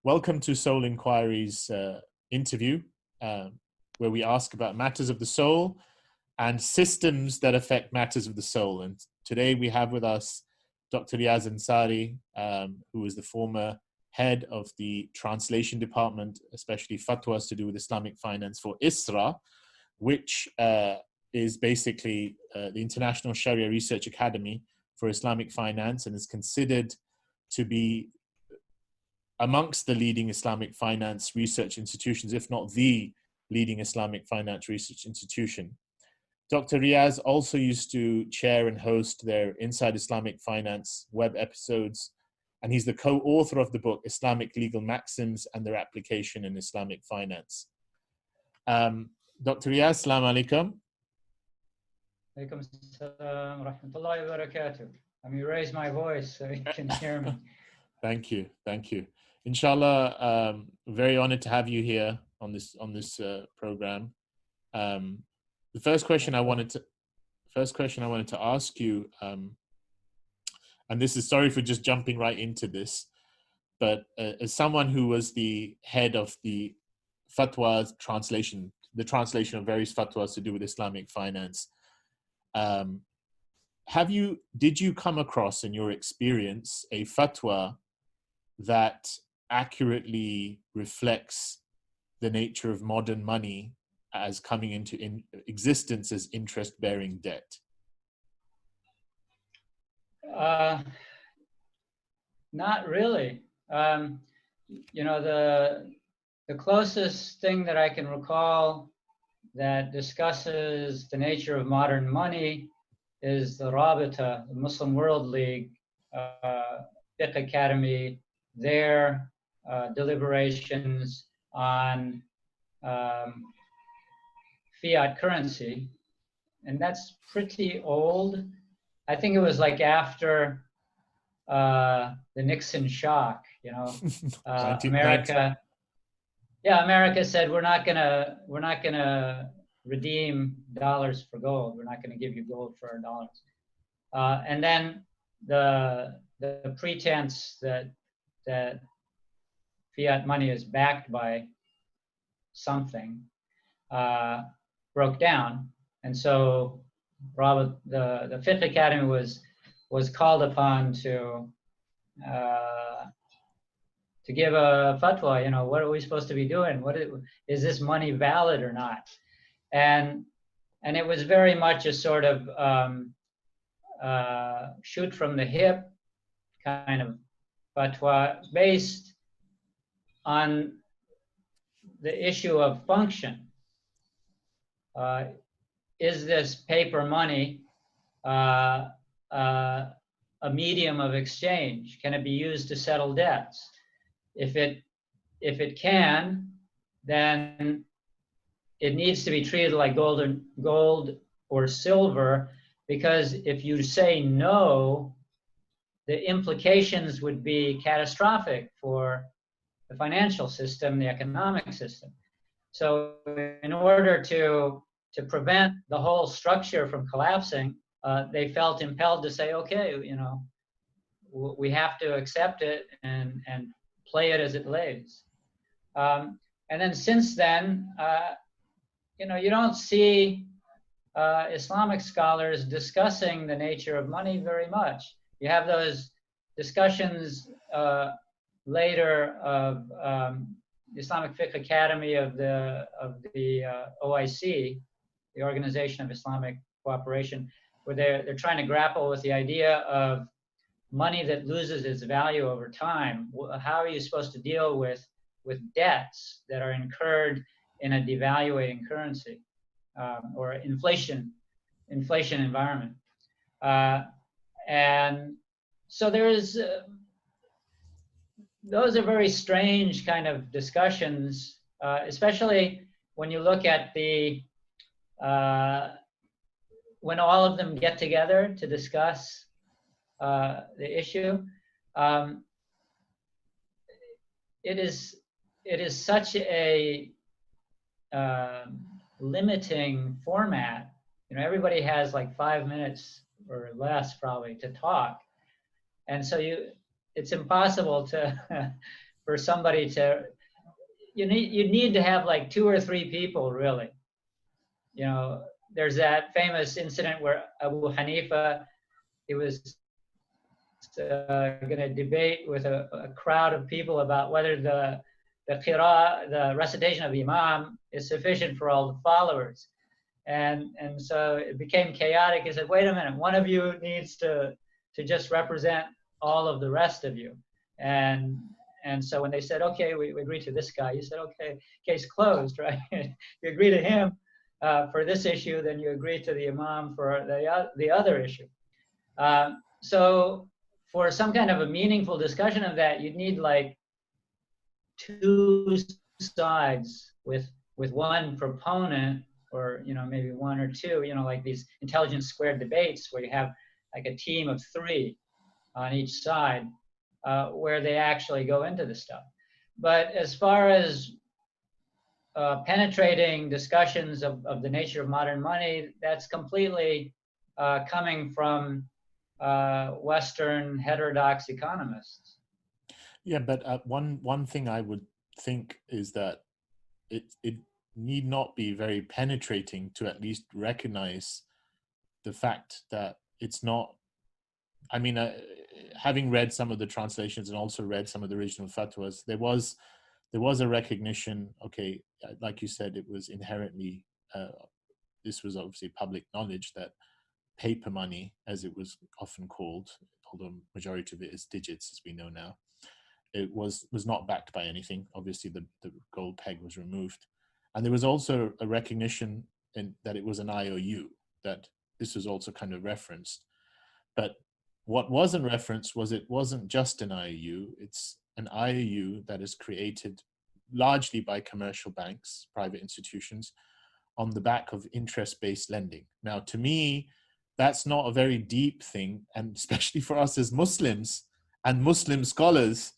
Welcome to Soul Inquiry's interview, where we ask about matters of the soul and systems that affect matters of the soul. And today we have with us Dr. Riaz Ansary, who is the former head of the translation department, especially Fatwas to do with Islamic finance for ISRA, which is basically the International Shariʻah Research Academy for Islamic finance, and is considered to be amongst the leading Islamic finance research institutions, if not the leading Islamic finance research institution. Dr. Riaz also used to chair and host their Inside Islamic Finance web episodes, and he's the co-author of the book Islamic Legal Maxims and Their Application in Islamic Finance. Dr. Riaz, Assalamu alaikum. Alaikum assalam wa rahmatullahi wa barakatuh. Let me raise my voice so you can hear me. Thank you, thank you. Inshallah, very honored to have you here on this program. The first question I wanted to ask you, and this is, sorry for just jumping right into this, but as someone who was the head of the Fatwas translation, the translation of various fatwas to do with Islamic finance, did you come across in your experience a fatwa that accurately reflects the nature of modern money as coming into existence as interest-bearing debt? Not really. You know, the closest thing that I can recall that discusses the nature of modern money is the Rabita, the Muslim World League Fiqh Academy, their deliberations on fiat currency, and that's pretty old. I think it was like after the Nixon shock, you know. America said we're not gonna redeem dollars for gold. We're not gonna give you gold for our dollars. And then the pretense that fiat money is backed by something broke down, and so the Fiqh Academy was called upon to give a fatwa. You know, what are we supposed to be doing? Is this money valid or not? And it was very much a sort of shoot from the hip kind of fatwa based on the issue of function. Is this paper money a medium of exchange? Can it be used to settle debts? If it can, then it needs to be treated like gold or silver, because if you say no, the implications would be catastrophic for the financial system, the economic system. So in order to prevent the whole structure from collapsing, they felt impelled to say, okay, you know, we have to accept it and play it as it lays. And then since then, you know, you don't see Islamic scholars discussing the nature of money very much. You have those discussions later of the Islamic Fiqh Academy of the OIC, the Organization of Islamic Cooperation, where they're trying to grapple with the idea of money that loses its value over time. How are you supposed to deal with debts that are incurred in a devaluating currency or inflation environment? And so there is. Those are very strange kind of discussions, especially when you look at when all of them get together to discuss the issue. It is such a limiting format. You know, everybody has like 5 minutes or less probably to talk, and so it's impossible to for somebody to, you need to have like 2 or 3 people really. You know, there's that famous incident where Abu Hanifa, he was going to debate with a crowd of people about whether the recitation of the Imam is sufficient for all the followers. And so it became chaotic. He said, wait a minute, one of you needs to just represent all of the rest of you. And so when they said, okay, we agree to this guy, you said, okay, case closed, right? You agree to him for this issue, then you agree to the Imam for the other issue. So for some kind of a meaningful discussion of that, you'd need like 2 sides with one proponent, or maybe 1 or 2, like these intelligence squared debates where you have like a team of 3 on each side, where they actually go into the stuff. But as far as penetrating discussions of the nature of modern money, that's completely coming from Western heterodox economists. Yeah, but one thing I would think is that it need not be very penetrating to at least recognize the fact that it's not. I mean, having read some of the translations and also read some of the original fatwas, there was a recognition. Okay, like you said, it was inherently. This was obviously public knowledge that paper money, as it was often called, although majority of it is digits, as we know now, it was not backed by anything. Obviously, the gold peg was removed, and there was also a recognition that it was an IOU. That this was also kind of referenced, but what wasn't referenced was it wasn't just an IOU. It's an IOU that is created largely by commercial banks, private institutions, on the back of interest-based lending. Now, to me, that's not a very deep thing, and especially for us as Muslims and Muslim scholars,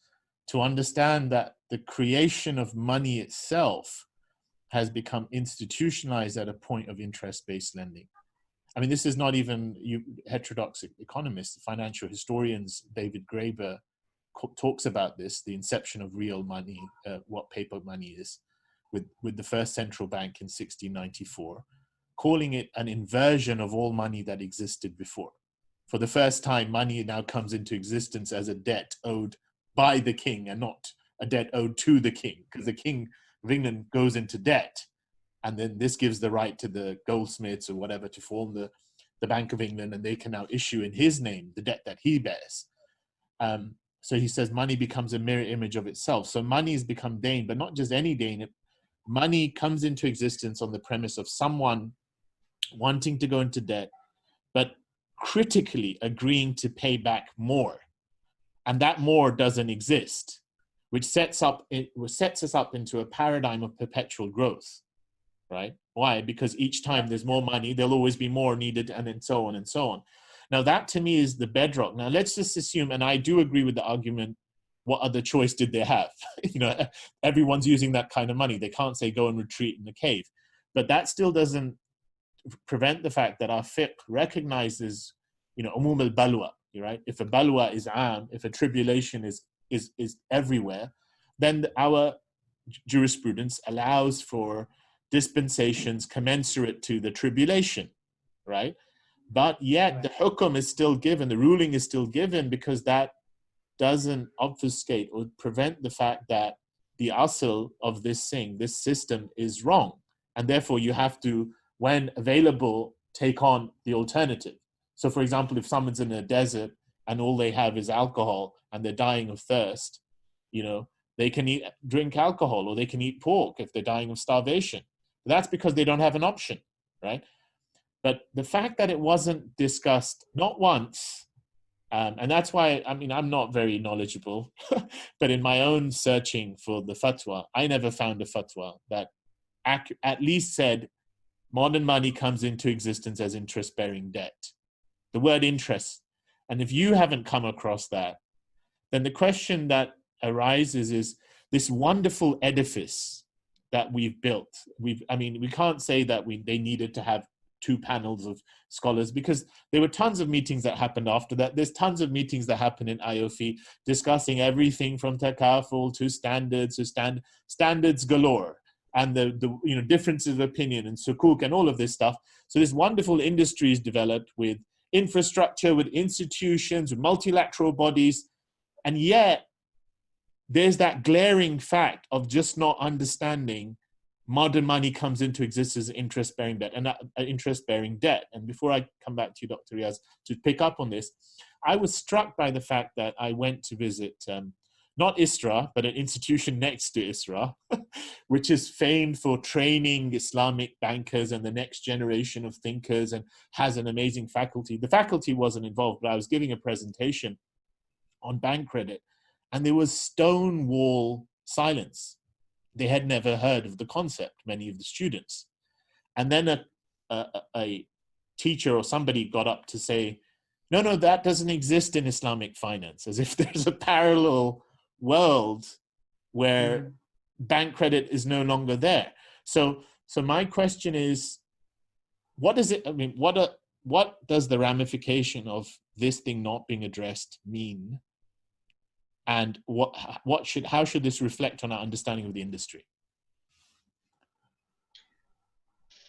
to understand that the creation of money itself has become institutionalized at a point of interest-based lending. I mean, this is not even heterodox economists, financial historians. David Graeber talks about this, the inception of real money, what paper money is, with the first central bank in 1694, calling it an inversion of all money that existed before. For the first time, money now comes into existence as a debt owed by the king and not a debt owed to the king, because the king of England goes into debt. And then this gives the right to the goldsmiths or whatever to form the Bank of England, and they can now issue in his name the debt that he bears. So he says money becomes a mirror image of itself. So money has become Dane, but not just any Dane. Money comes into existence on the premise of someone wanting to go into debt, but critically agreeing to pay back more. And that more doesn't exist, which sets us up into a paradigm of perpetual growth. Right? Why? Because each time there's more money, there'll always be more needed, and then so on and so on. Now, that to me is the bedrock. Now, let's just assume, and I do agree with the argument, what other choice did they have? Everyone's using that kind of money. They can't say go and retreat in the cave. But that still doesn't prevent the fact that our fiqh recognizes, umum al-balwa, right? If a balwa is am, if a tribulation is everywhere, then our jurisprudence allows for dispensations commensurate to the tribulation, right? But yet the hukum is still given, the ruling is still given, because that doesn't obfuscate or prevent the fact that the asl of this system is wrong. And therefore you have to, when available, take on the alternative. So for example, if someone's in a desert and all they have is alcohol and they're dying of thirst, they can drink alcohol, or they can eat pork if they're dying of starvation. That's because they don't have an option, right? But the fact that it wasn't discussed, not once, and that's why, I'm not very knowledgeable, but in my own searching for the fatwa, I never found a fatwa that at least said modern money comes into existence as interest-bearing debt. The word interest. And if you haven't come across that, then the question that arises is this wonderful edifice that we've built. We can't say that they needed to have two panels of scholars, because there were tons of meetings that happened after that. There's tons of meetings that happen in IOFI discussing everything from takaful to standards standards galore, and the differences of opinion and sukuk and all of this stuff. So this wonderful industry is developed with infrastructure, with institutions, with multilateral bodies, and yet there's that glaring fact of just not understanding modern money comes into existence as interest-bearing debt, and interest-bearing debt. And before I come back to you, Dr. Riaz, to pick up on this, I was struck by the fact that I went to visit not ISRA, but an institution next to ISRA, which is famed for training Islamic bankers and the next generation of thinkers, and has an amazing faculty. The faculty wasn't involved, but I was giving a presentation on bank credit, and there was stonewall silence. They had never heard of the concept, many of the students. And then a teacher or somebody got up to say, no, that doesn't exist in Islamic finance, as if there's a parallel world where bank credit is no longer there. So my question is, what does it, I mean, what does the ramification of this thing not being addressed mean? And how should this reflect on our understanding of the industry?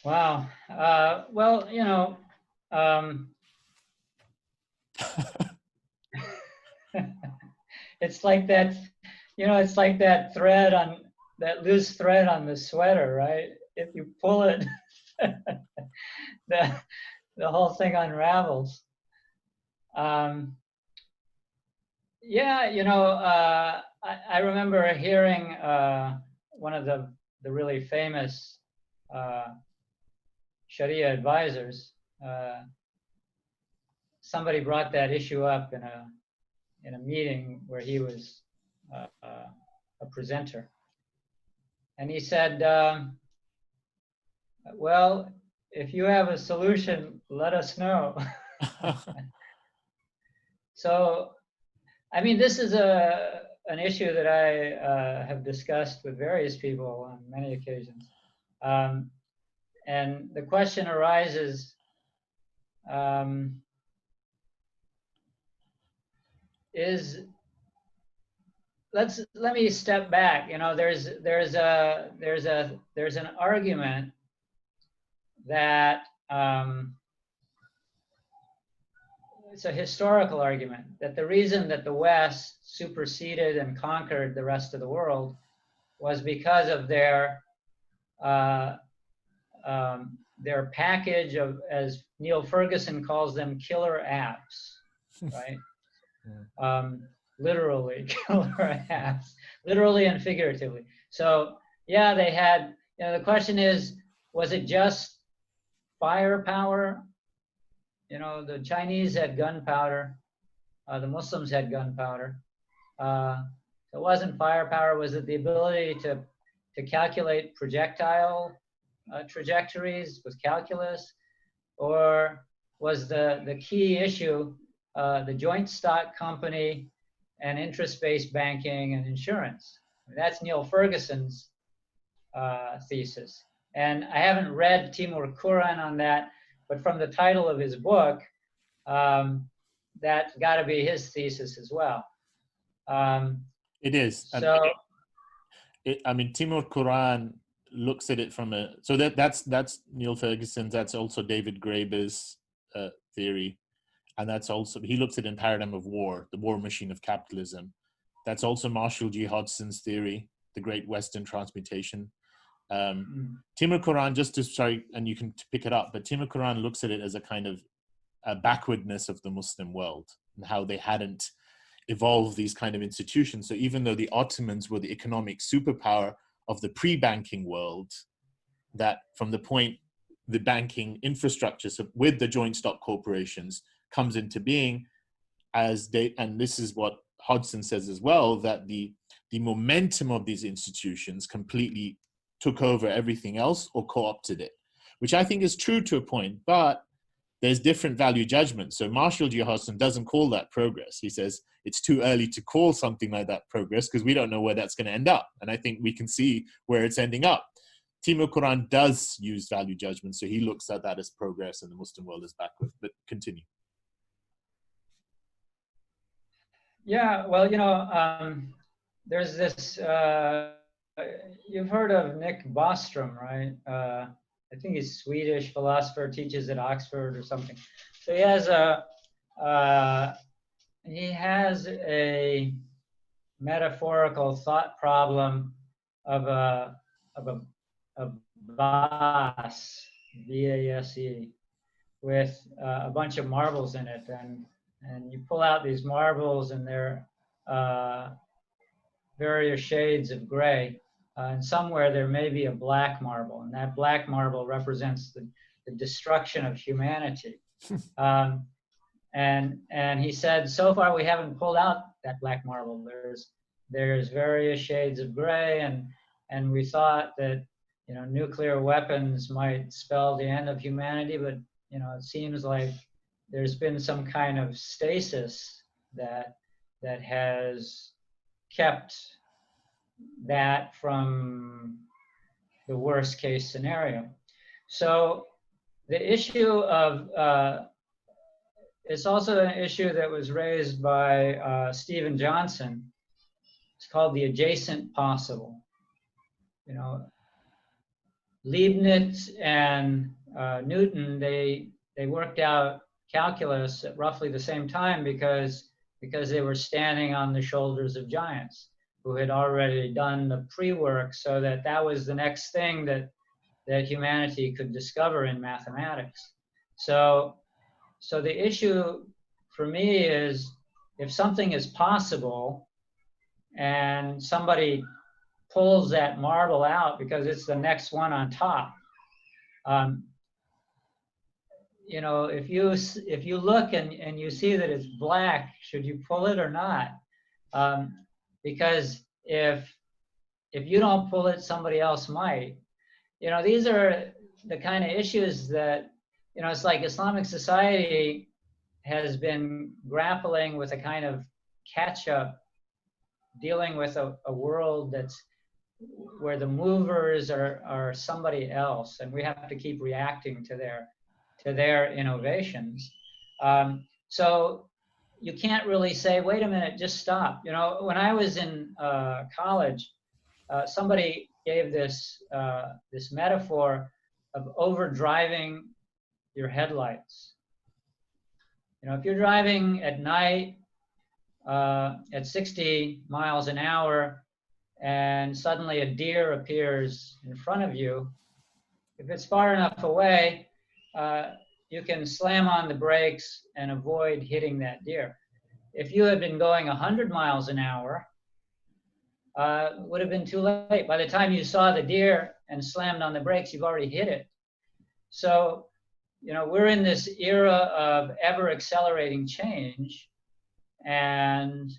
Wow. Well, it's like that, it's like that thread on that loose thread on the sweater, right? If you pull it, the whole thing unravels. Yeah, I remember hearing one of the really famous Sharia advisors. Somebody brought that issue up in a meeting where he was a presenter, and he said, "Well, if you have a solution, let us know." So, I mean, this is an issue that I have discussed with various people on many occasions. And the question arises, let me step back. There's an argument that it's a historical argument that the reason that the West superseded and conquered the rest of the world was because of their package of, as Neil Ferguson calls them, killer apps, right? Literally killer apps, literally and figuratively. So yeah, they had, the question is, was it just firepower? The Chinese had gunpowder, the Muslims had gunpowder. It wasn't firepower. Was it the ability to calculate projectile trajectories with calculus? Or was the key issue the joint stock company and interest-based banking and insurance? That's Neil Ferguson's thesis. And I haven't read Timur Kuran on that, but from the title of his book, that's got to be his thesis as well. It is. So, Timur Kuran looks at it from that's Neil Ferguson's. That's also David Graeber's theory, and that's also, he looks at it in paradigm of war, the war machine of capitalism. That's also Marshall G. Hodgson's theory, the Great Western Transmutation. Timur Kuran, and you can pick it up, but Timur Kuran looks at it as a kind of a backwardness of the Muslim world and how they hadn't evolved these kind of institutions. So even though the Ottomans were the economic superpower of the pre-banking world, that from the point the banking infrastructure, so with the joint stock corporations, comes into being, and this is what Hodgson says as well, that the momentum of these institutions completely took over everything else or co-opted it, which I think is true to a point, but there's different value judgments. So Marshall G. Hodgson doesn't call that progress. He says it's too early to call something like that progress because we don't know where that's going to end up. And I think we can see where it's ending up. Timur Quran does use value judgment, so he looks at that as progress and the Muslim world is backward. But continue. Yeah, well, there's this, you've heard of Nick Bostrom, right? I think he's Swedish philosopher, teaches at Oxford or something. So he has a metaphorical thought problem of a vase, V-A-S-E, with a bunch of marbles in it, and you pull out these marbles, and they're various shades of gray, and somewhere there may be a black marble, and that black marble represents the destruction of humanity. And he said, so far we haven't pulled out that black marble. There's various shades of gray, and we thought that nuclear weapons might spell the end of humanity, but it seems like there's been some kind of stasis that has kept that from the worst case scenario. So the issue of it's also an issue that was raised by Stephen Johnson. It's called the adjacent possible. Leibniz and Newton, they worked out calculus at roughly the same time because they were standing on the shoulders of giants who had already done the pre-work, so that was the next thing that humanity could discover in mathematics. So the issue for me is, if something is possible and somebody pulls that marble out because it's the next one on top, if you look and you see that it's black, should you pull it or not? Because if you don't pull it, somebody else might. These are the kind of issues that, it's like Islamic society has been grappling with a kind of catch-up, dealing with a world that's where the movers are somebody else, and we have to keep reacting to their innovations. So you can't really say, wait a minute, just stop. When I was in college, somebody gave this metaphor of overdriving your headlights. If you're driving at night at 60 miles an hour, and suddenly a deer appears in front of you, if it's far enough away, you can slam on the brakes and avoid hitting that deer. If you had been going 100 miles an hour, it would have been too late. By the time you saw the deer and slammed on the brakes, you've already hit it. So, we're in this era of ever accelerating change, and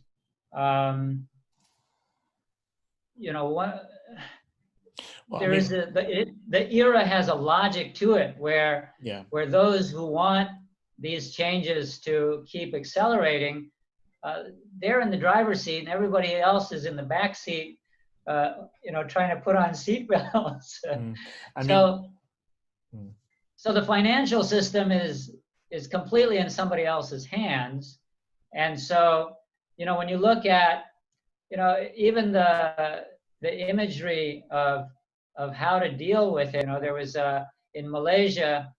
the era has a logic to it where those who want these changes to keep accelerating, they're in the driver's seat and everybody else is in the back seat, trying to put on seatbelts. So the financial system is completely in somebody else's hands, and so when you look at even the imagery of how to deal with it. There was in Malaysia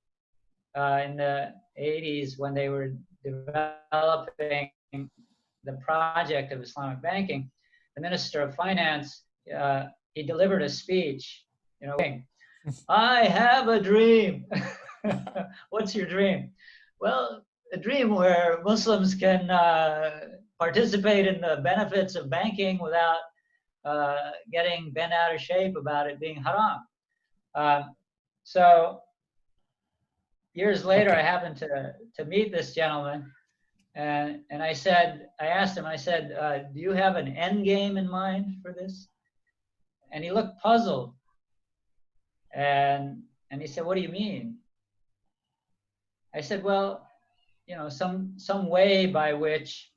in the 80s, when they were developing the project of Islamic banking, the Minister of Finance, he delivered a speech, I have a dream. What's your dream? Well, a dream where Muslims can participate in the benefits of banking without getting bent out of shape about it being haram. So years later, I happened to meet this gentleman, and I asked him, do you have an end game in mind for this? And he looked puzzled, and he said, what do you mean? I said, well, some way by which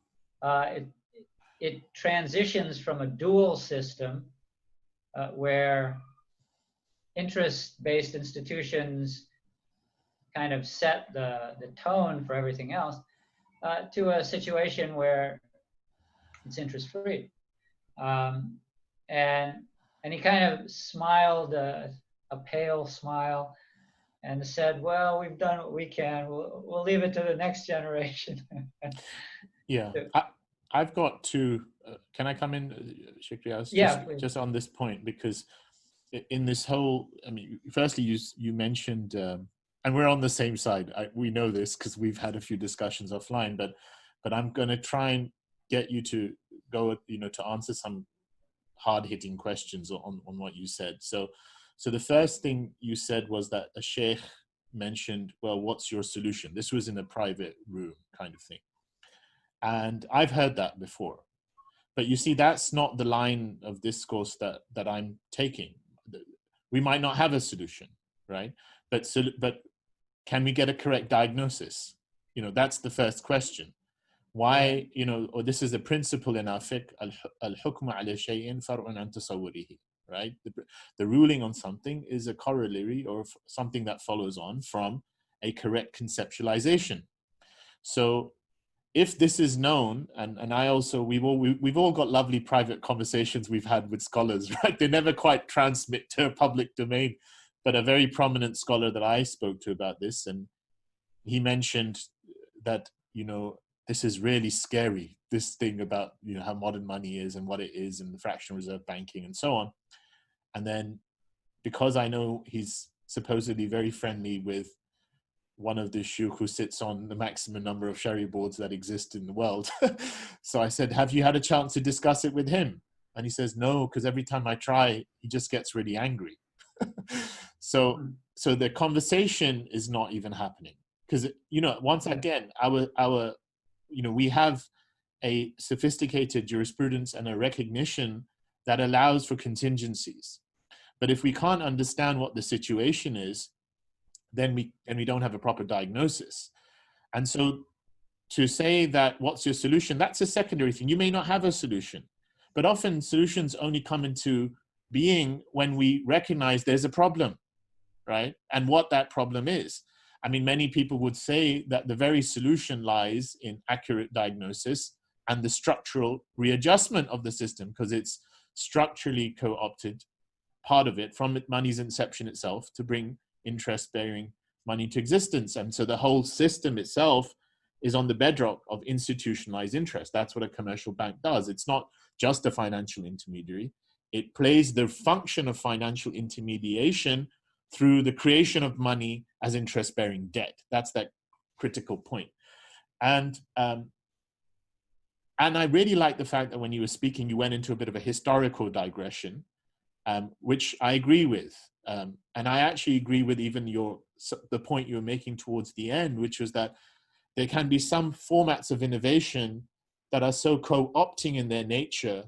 it transitions from a dual system where interest-based institutions kind of set the tone for everything else, to a situation where it's interest-free. And he kind of smiled a pale smile and said, "Well, we've done what we can. We'll leave it to the next generation." Yeah, I've got to. Can I come in, Sheikh Riaz? Yeah, just on this point, because in this whole, I mean, firstly, you mentioned, and we're on the same side. We know this because we've had a few discussions offline. But I'm going to try and get you to go, to answer some hard-hitting questions on what you said. So the first thing you said was that a sheikh mentioned, well, what's your solution? This was in a private room kind of thing. And I've heard that before. But you see, that's not the line of discourse that I'm taking. We might not have a solution, right? But can we get a correct diagnosis? That's the first question. Why, or this is the principle in our fiqh, al-hukmu ala shay'in far'un an tasawwurihi, right? The ruling on something is a corollary or something that follows on from a correct conceptualization. So if this is known, and I also, we've all got lovely private conversations we've had with scholars, right? They never quite transmit to a public domain, but a very prominent scholar that I spoke to about this, and he mentioned that, this is really scary, this thing about, how modern money is and what it is and the fractional reserve banking and so on. And then because I know he's supposedly very friendly with one of the shuyukh who sits on the maximum number of Shari boards that exist in the world. So I said, have you had a chance to discuss it with him? And he says, no, because every time I try, he just gets really angry. So the conversation is not even happening. Because, once again, our we have a sophisticated jurisprudence and a recognition that allows for contingencies. But if we can't understand what the situation is, then we don't have a proper diagnosis. And so to say that what's your solution, that's a secondary thing. You may not have a solution, but often solutions only come into being when we recognize there's a problem, right? And what that problem is. I mean, many people would say that the very solution lies in accurate diagnosis and the structural readjustment of the system, because it's structurally co-opted part of it from money's inception itself to bring interest-bearing money to existence. And so the whole system itself is on the bedrock of institutionalized interest. That's what a commercial bank does. It's not just a financial intermediary. It plays the function of financial intermediation through the creation of money as interest-bearing debt. That's that critical point. And I really like the fact that when you were speaking, you went into a bit of a historical digression, which I agree with. And I actually agree with even the point you were making towards the end, which was that there can be some formats of innovation that are so co-opting in their nature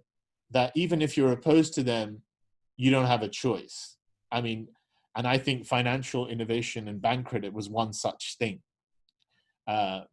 that even if you're opposed to them, you don't have a choice. I mean, and I think financial innovation and bank credit was one such thing.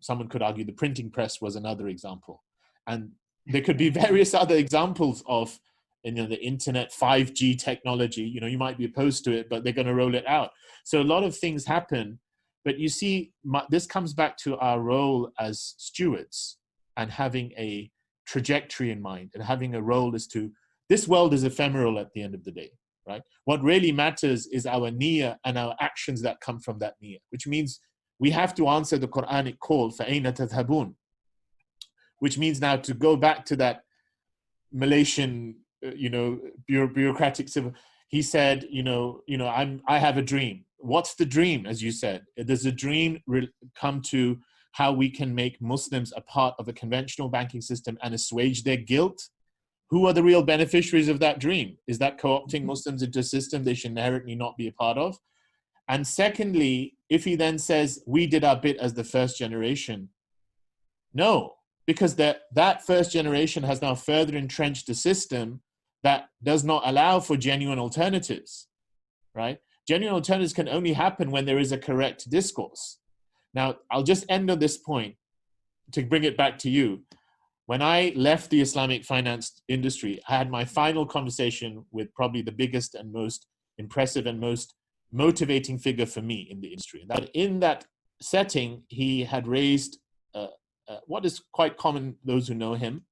Someone could argue the printing press was another example. And there could be various other examples of, the internet, 5G technology. You might be opposed to it, but they're going to roll it out. So a lot of things happen. But you see, this comes back to our role as stewards and having a trajectory in mind and having a role as to, this world is ephemeral at the end of the day, right? What really matters is our niyyah and our actions that come from that niyyah, which means we have to answer the Quranic call, فَأَيْنَ تَذْهَبُونَ, which means now to go back to that Malaysian, bureaucratic civil. He said, I have a dream. What's the dream? As you said, does the dream come to how we can make Muslims a part of a conventional banking system and assuage their guilt? Who are the real beneficiaries of that dream? Is that co-opting Muslims into a system they should inherently not be a part of? And secondly, if he then says, we did our bit as the first generation, no, because that first generation has now further entrenched a system that does not allow for genuine alternatives, right? Genuine alternatives can only happen when there is a correct discourse. Now, I'll just end on this point to bring it back to you. When I left the Islamic finance industry, I had my final conversation with probably the biggest and most impressive and most motivating figure for me in the industry. That in that setting, he had raised what is quite common, those who know him,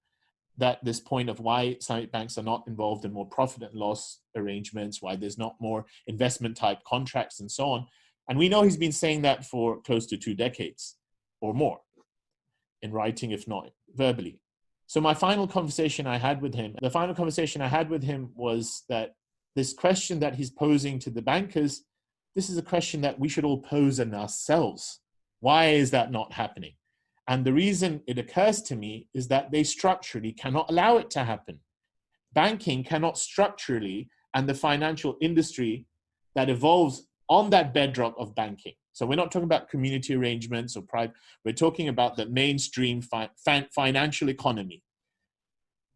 that this point of why Islamic banks are not involved in more profit and loss arrangements, why there's not more investment type contracts and so on. And we know he's been saying that for close to 2 decades or more, in writing, if not verbally. So my final conversation I had with him, was that this question that he's posing to the bankers, this is a question that we should all pose in ourselves. Why is that not happening? And the reason it occurs to me is that they structurally cannot allow it to happen. Banking cannot structurally, and the financial industry that evolves on that bedrock of banking. So we're not talking about community arrangements or private, we're talking about the mainstream financial economy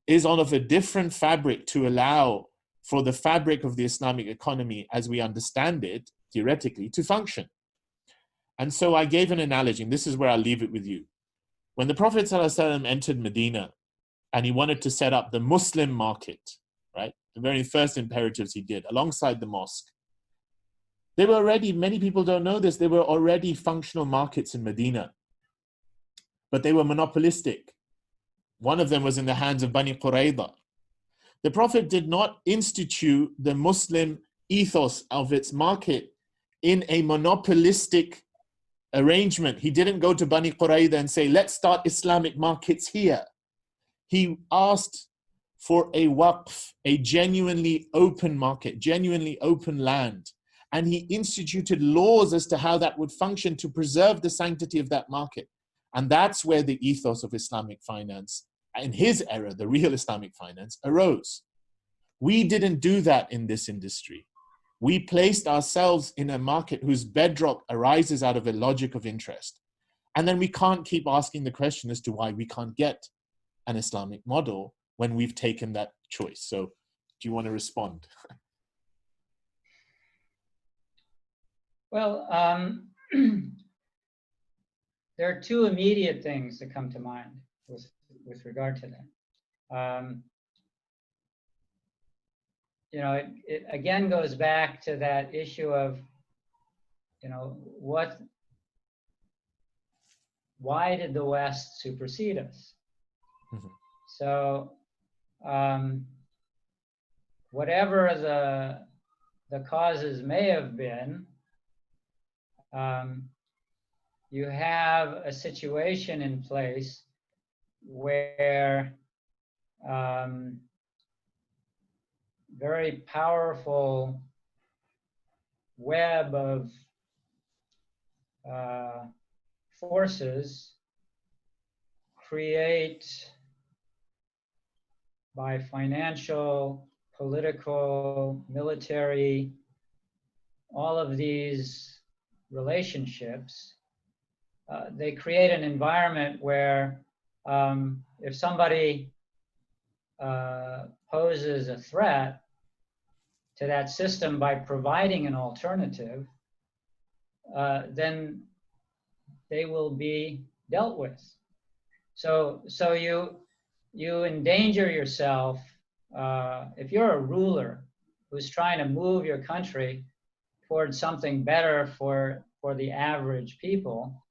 is on of a different fabric to allow for the fabric of the Islamic economy as we understand it, theoretically, to function. And so I gave an analogy, and this is where I'll leave it with you. When the Prophet ﷺ entered Medina and he wanted to set up the Muslim market, right? The very first imperatives he did alongside the mosque. They were already, many people don't know this, they were already functional markets in Medina, but they were monopolistic. One of them was in the hands of Bani Qurayza. The Prophet did not institute the Muslim ethos of its market in a monopolistic arrangement. He didn't go to Bani Qurayza and say, let's start Islamic markets here. He asked for a waqf, a genuinely open market, genuinely open land. And he instituted laws as to how that would function to preserve the sanctity of that market. And that's where the ethos of Islamic finance, in his era, the real Islamic finance, arose. We didn't do that in this industry. We placed ourselves in a market whose bedrock arises out of a logic of interest. And then we can't keep asking the question as to why we can't get an Islamic model when we've taken that choice. So do you want to respond? Well, there are two immediate things that come to mind with regard to that. It again goes back to that issue of, why did the West supersede us? Mm-hmm. So, whatever the causes may have been, you have a situation in place where very powerful web of forces create, by financial, political, military, all of these relationships, they create an environment where if somebody poses a threat to that system by providing an alternative, then they will be dealt with. So you endanger yourself if you're a ruler who's trying to move your country towards something better for the average people.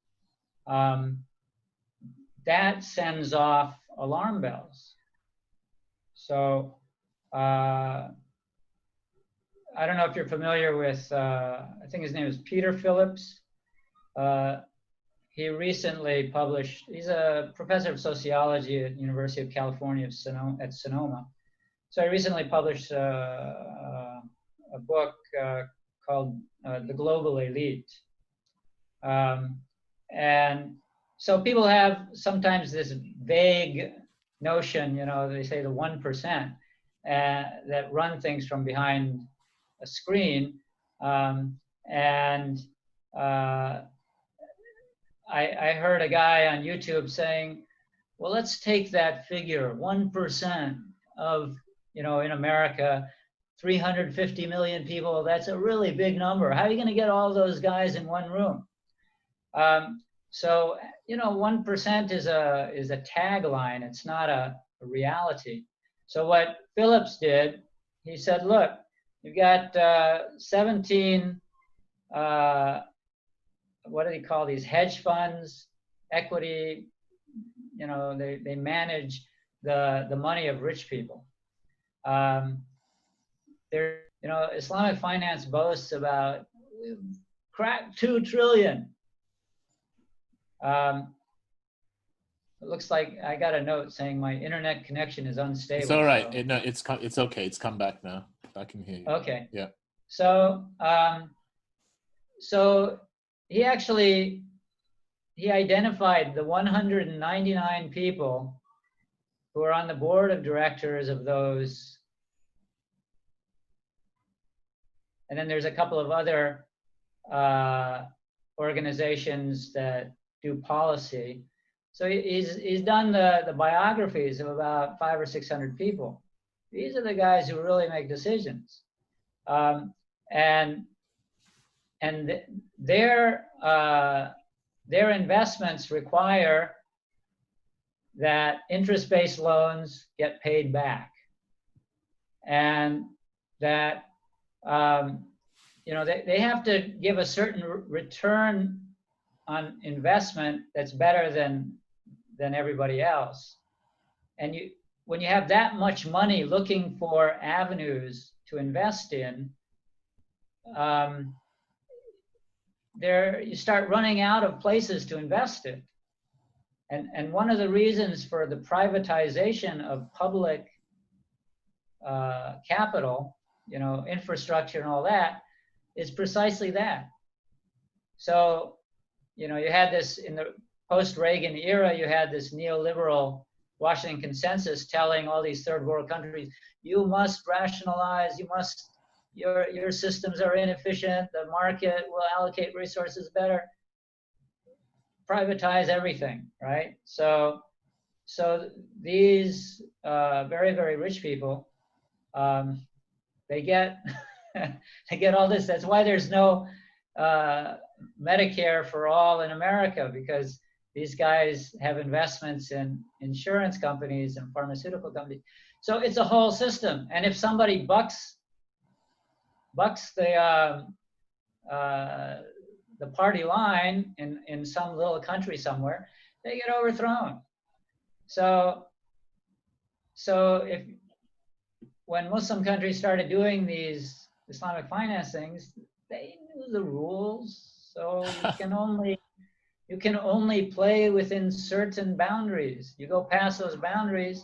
That sends off alarm bells. So I don't know if you're familiar with, I think his name is Peter Phillips. He recently published, he's a professor of sociology at University of California at Sonoma. So he recently published a book called The Global Elite. And so people have sometimes this vague notion, they say the 1% that run things from behind a screen. I heard a guy on YouTube saying, well, let's take that figure, 1% of, in America, 350 million people, that's a really big number. How are you going to get all those guys in one room? So 1% is a tagline. It's not a reality. So what Phillips did, he said, look, You've got 17, what do they call these, hedge funds, equity, you know, they manage the money of rich people. There, you know, Islamic finance boasts about crack 2 trillion. It looks like I got a note saying my internet connection is unstable. It's all right. So. No, it's okay. It's come back now. I can hear you. Okay. Yeah. So, so he identified the 199 people who are on the board of directors of those. And then there's a couple of other organizations that do policy. So he's done the biographies of about 500 or 600 people. These are the guys who really make decisions, and their investments require that interest-based loans get paid back, and that you know, they have to give a certain return on investment that's better than everybody else. And when you have that much money looking for avenues to invest in, you start running out of places to invest it. And one of the reasons for the privatization of public capital, you know, infrastructure and all that, is precisely that. So, you know, you had this in the post-Reagan era, you had this neoliberal Washington consensus telling all these third world countries, you must rationalize, your systems are inefficient, the market will allocate resources better, privatize everything, right? So these very, very rich people, they get they get all this. That's why there's no Medicare for all in America, because these guys have investments in insurance companies and pharmaceutical companies. So it's a whole system. And if somebody bucks the party line in some little country somewhere, they get overthrown. So when Muslim countries started doing these Islamic finance things, they knew the rules. So you can only play within certain boundaries. You go past those boundaries,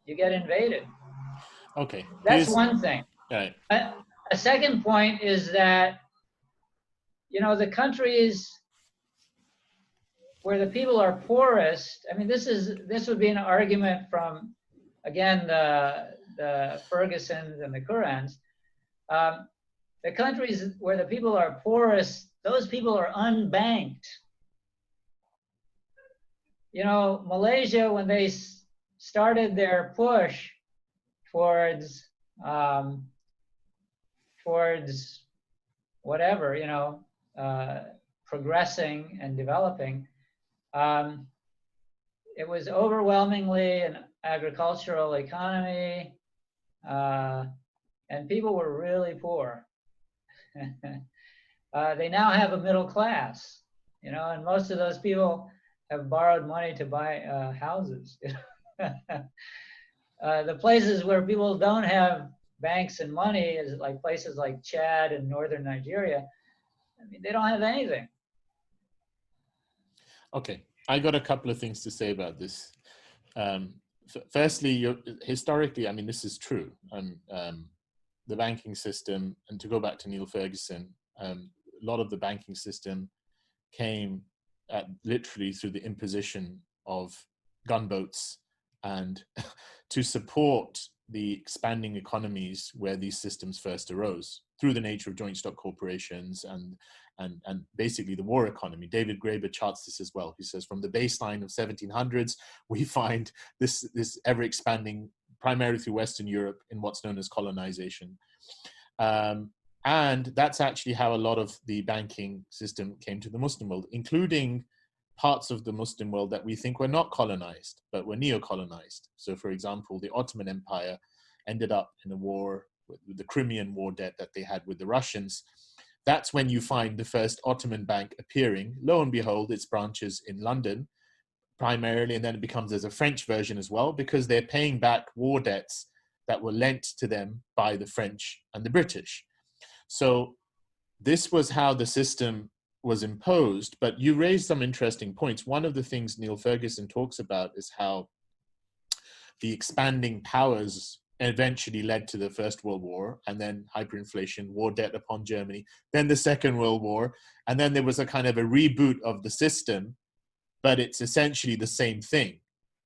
you get invaded. Okay. That's one thing. Right. A second point is that, you know, the countries where the people are poorest, I mean, this would be an argument from, again, the Fergusons and the Qurans. The countries where the people are poorest, those people are unbanked. You know, Malaysia, when they started their push towards whatever, you know, progressing and developing, it was overwhelmingly an agricultural economy, and people were really poor. They now have a middle class, you know, and most of those people have borrowed money to buy houses. The places where people don't have banks and money is like places like Chad and northern Nigeria. I mean, they don't have anything. Okay, I got a couple of things to say about this. Firstly, historically, I mean, this is true. The banking system, and to go back to Neil Ferguson, a lot of the banking system came literally through the imposition of gunboats and to support the expanding economies where these systems first arose through the nature of joint stock corporations and basically the war economy. David Graeber charts this as well. He says from the baseline of 1700s, we find this ever expanding primarily through Western Europe in what's known as colonization. And that's actually how a lot of the banking system came to the Muslim world, including parts of the Muslim world that we think were not colonized, but were neo-colonized. So for example, the Ottoman Empire ended up in a war with the Crimean war debt that they had with the Russians. That's when you find the first Ottoman bank appearing. Lo and behold, its branches in London primarily, and then it becomes as a French version as well, because they're paying back war debts that were lent to them by the French and the British. So this was how the system was imposed. But you raised some interesting points. One of the things Neil Ferguson talks about is how the expanding powers eventually led to the First World War, and then hyperinflation, war debt upon Germany, then the Second World War, and then there was a kind of a reboot of the system, but it's essentially the same thing.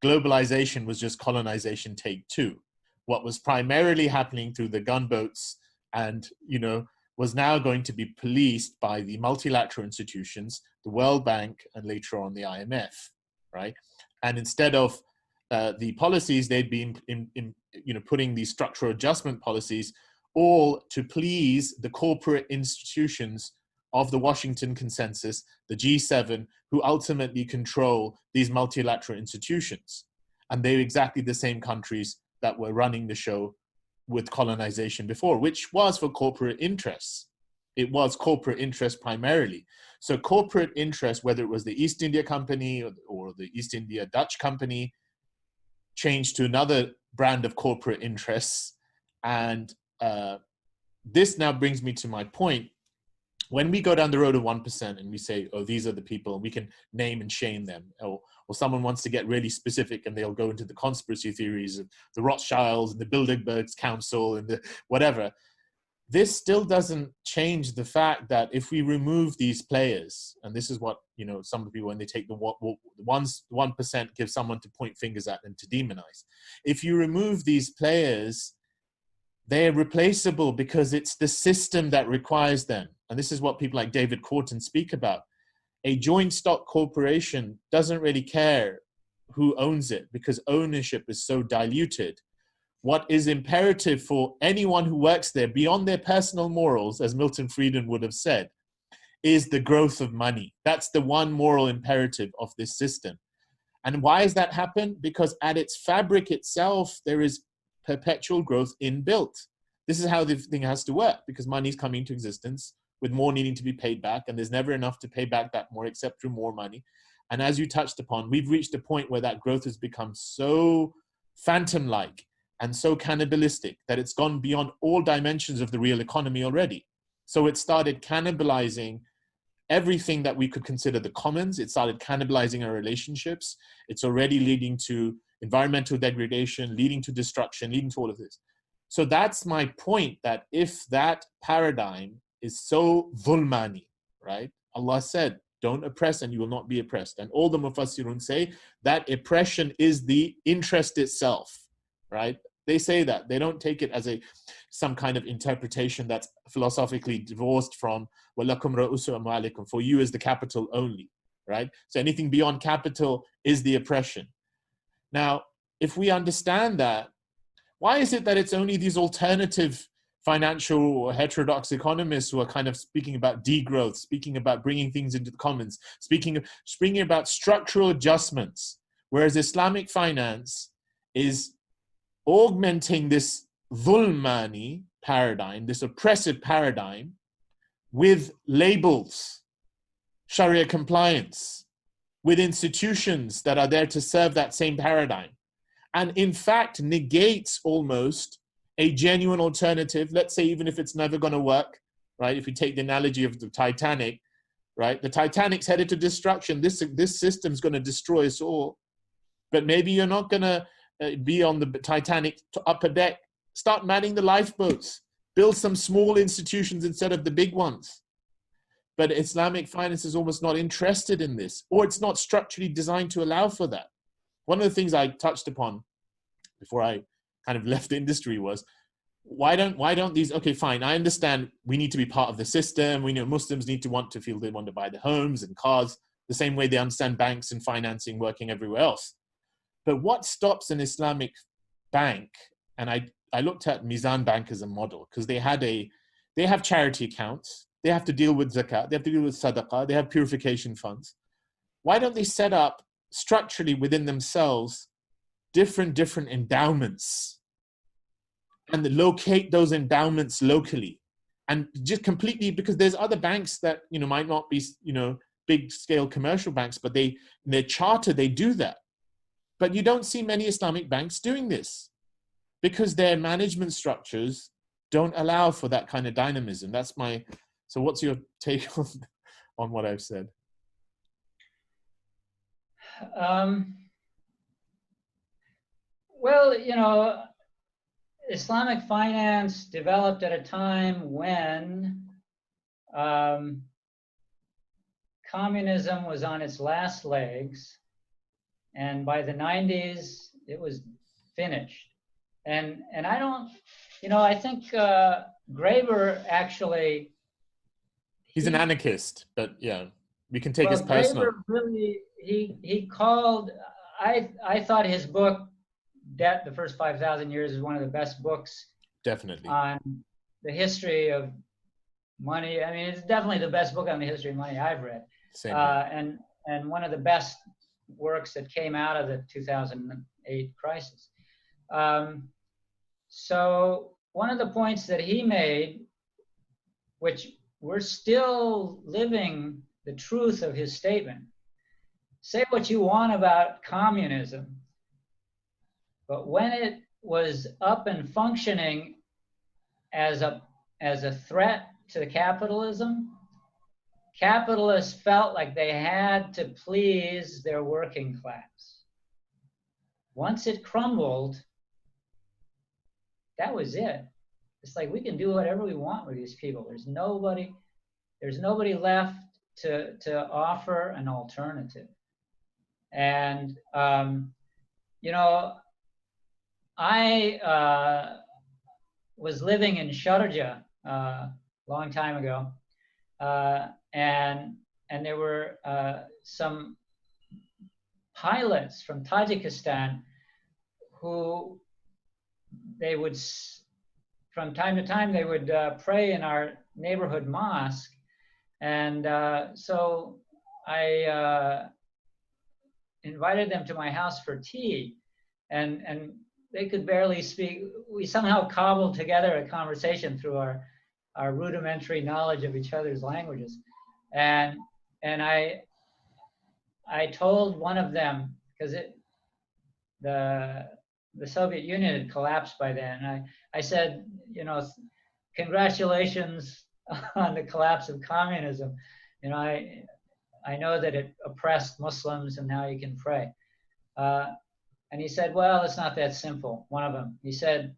Globalization was just colonization take two. What was primarily happening through the gunboats and, was now going to be policed by the multilateral institutions, the World Bank, and later on the IMF, right? And instead of the policies, they'd been putting these structural adjustment policies all to please the corporate institutions of the Washington Consensus, the G7, who ultimately control these multilateral institutions. And they're exactly the same countries that were running the show with colonization before, which was for corporate interests. It was corporate interest primarily. So corporate interest, whether it was the East India Company or the East India Dutch Company, changed to another brand of corporate interests. And this now brings me to my point. When we go down the road of 1% and we say, oh, these are the people, and we can name and shame them, or someone wants to get really specific and they'll go into the conspiracy theories of the Rothschilds and the Bilderberg's Council and the whatever, this still doesn't change the fact that if we remove these players, and this is what, some of the people, when they take the 1%, give someone to point fingers at and to demonize. If you remove these players, they're replaceable because it's the system that requires them. And this is what people like David Corton speak about. A joint stock corporation doesn't really care who owns it because ownership is so diluted. What is imperative for anyone who works there beyond their personal morals, as Milton Friedman would have said, is the growth of money. That's the one moral imperative of this system. And why does that happen? Because at its fabric itself, there is perpetual growth inbuilt. This is how the thing has to work, because money is coming into existence with more needing to be paid back, and there's never enough to pay back that more except through more money. And as you touched upon, we've reached a point where that growth has become so phantom-like and so cannibalistic that it's gone beyond all dimensions of the real economy already. So it started cannibalizing everything that we could consider the commons. It started cannibalizing our relationships. It's already leading to environmental degradation, leading to destruction, leading to all of this. So that's my point, that if that paradigm is so dhulmani, right? Allah said, don't oppress and you will not be oppressed. And all the Mufassirun say that oppression is the interest itself, right? They say that. They don't take it as some kind of interpretation that's philosophically divorced from وَلَكُمْ رَؤُسُ أَمْوَالِكُمْ, for you is the capital only, right? So anything beyond capital is the oppression. Now, if we understand that, why is it that it's only these alternative financial or heterodox economists who are kind of speaking about degrowth, speaking about bringing things into the commons, speaking about structural adjustments, whereas Islamic finance is augmenting this dhulmani paradigm, this oppressive paradigm, with labels, Sharia compliance, with institutions that are there to serve that same paradigm, and in fact negates almost a genuine alternative. Let's say even if it's never going to work, right? If we take the analogy of the Titanic, right? The Titanic's headed to destruction. This system's going to destroy us all. But maybe you're not going to be on the Titanic upper deck. Start manning the lifeboats. Build some small institutions instead of the big ones. But Islamic finance is almost not interested in this, or it's not structurally designed to allow for that. One of the things I touched upon before I kind of left the industry was, why don't these, okay, fine, I understand we need to be part of the system. We know Muslims need to want to feel they want to buy the homes and cars the same way they understand banks and financing working everywhere else. But what stops an Islamic bank, and I looked at Mizan Bank as a model, because they have charity accounts, they have to deal with zakat, they have to deal with sadaqah, they have purification funds. Why don't they set up structurally within themselves different endowments and locate those endowments locally, and just completely, because there's other banks that, you know, might not be, you know, big scale commercial banks, but they, in their charter, they do that. But you don't see many Islamic banks doing this because their management structures don't allow for that kind of dynamism. That's my, so what's your take on what I've said? Well, you know, Islamic finance developed at a time when communism was on its last legs, and by the 90s it was finished. And I don't, you know, I think Graeber actually, he's an anarchist, but yeah, we can take his personal. Graeber really, he called, I thought his book Debt, the First 5,000 Years, is one of the best books Definitely on the history of money. I mean, it's definitely the best book on the history of money I've read. Same and one of the best works that came out of the 2008 crisis. So one of the points that he made, which we're still living the truth of his statement, say what you want about communism, but when it was up and functioning as a threat to capitalism, capitalists felt like they had to please their working class. Once it crumbled, that was it. It's like we can do whatever we want with these people. There's nobody left to offer an alternative. And you know, I was living in Sharjah a long time ago, and there were some pilots from Tajikistan who they would, from time to time, they would pray in our neighborhood mosque. And so I invited them to my house for tea, and they could barely speak. We somehow cobbled together a conversation through our rudimentary knowledge of each other's languages. And I told one of them, because the Soviet Union had collapsed by then. I said, you know, congratulations on the collapse of communism. You know, I know that it oppressed Muslims, and now you can pray. And he said, well, it's not that simple. One of them, he said,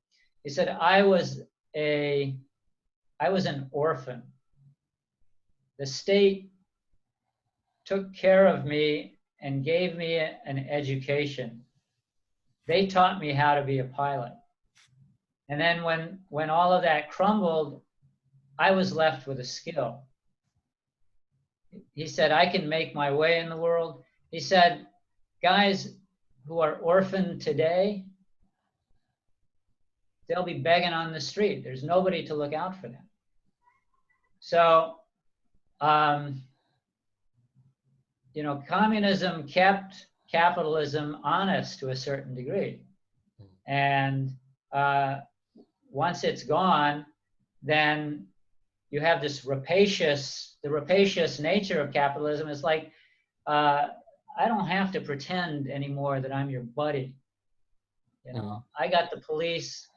I was an orphan. The state took care of me and gave me an education. They taught me how to be a pilot. And then when all of that crumbled, I was left with a skill. He said, I can make my way in the world. He said, guys who are orphaned today, they'll be begging on the street. There's nobody to look out for them. So, you know, communism kept capitalism honest to a certain degree. And once it's gone, then you have this the rapacious nature of capitalism. It's like, I don't have to pretend anymore that I'm your buddy. You know, I got the police.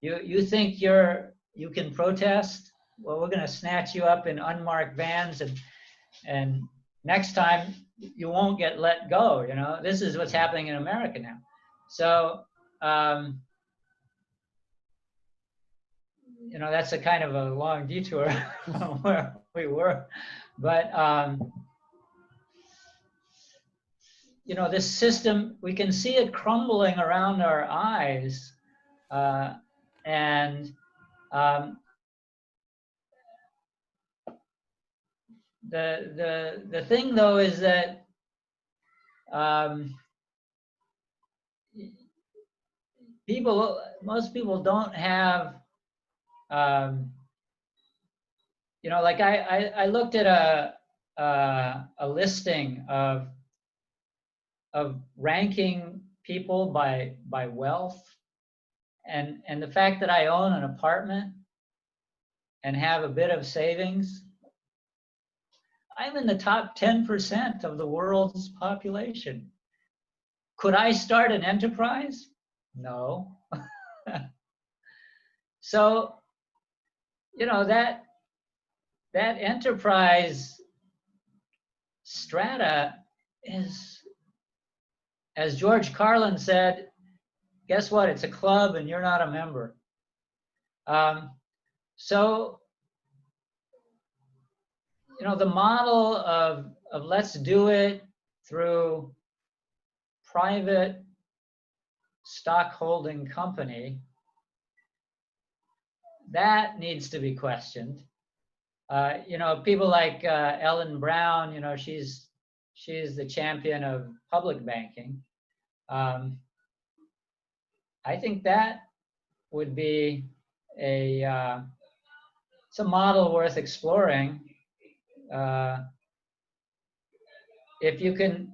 You think you can protest? Well, we're gonna snatch you up in unmarked vans, and next time you won't get let go. You know, this is what's happening in America now. So, you know, that's a kind of a long detour from where we were, but you know, this system, we can see it crumbling around our eyes, and the thing though is that most people don't have, you know, like I looked at a listing of ranking people by wealth, and the fact that I own an apartment and have a bit of savings, I'm in the top 10% of the world's population. Could I start an enterprise? No. So, you know, that enterprise strata is, as George Carlin said, guess what? It's a club and you're not a member. So, you know, the model of let's do it through private stock holding company, that needs to be questioned. You know, people like Ellen Brown, you know, she's the champion of public banking. I think that would be it's a model worth exploring. If you can,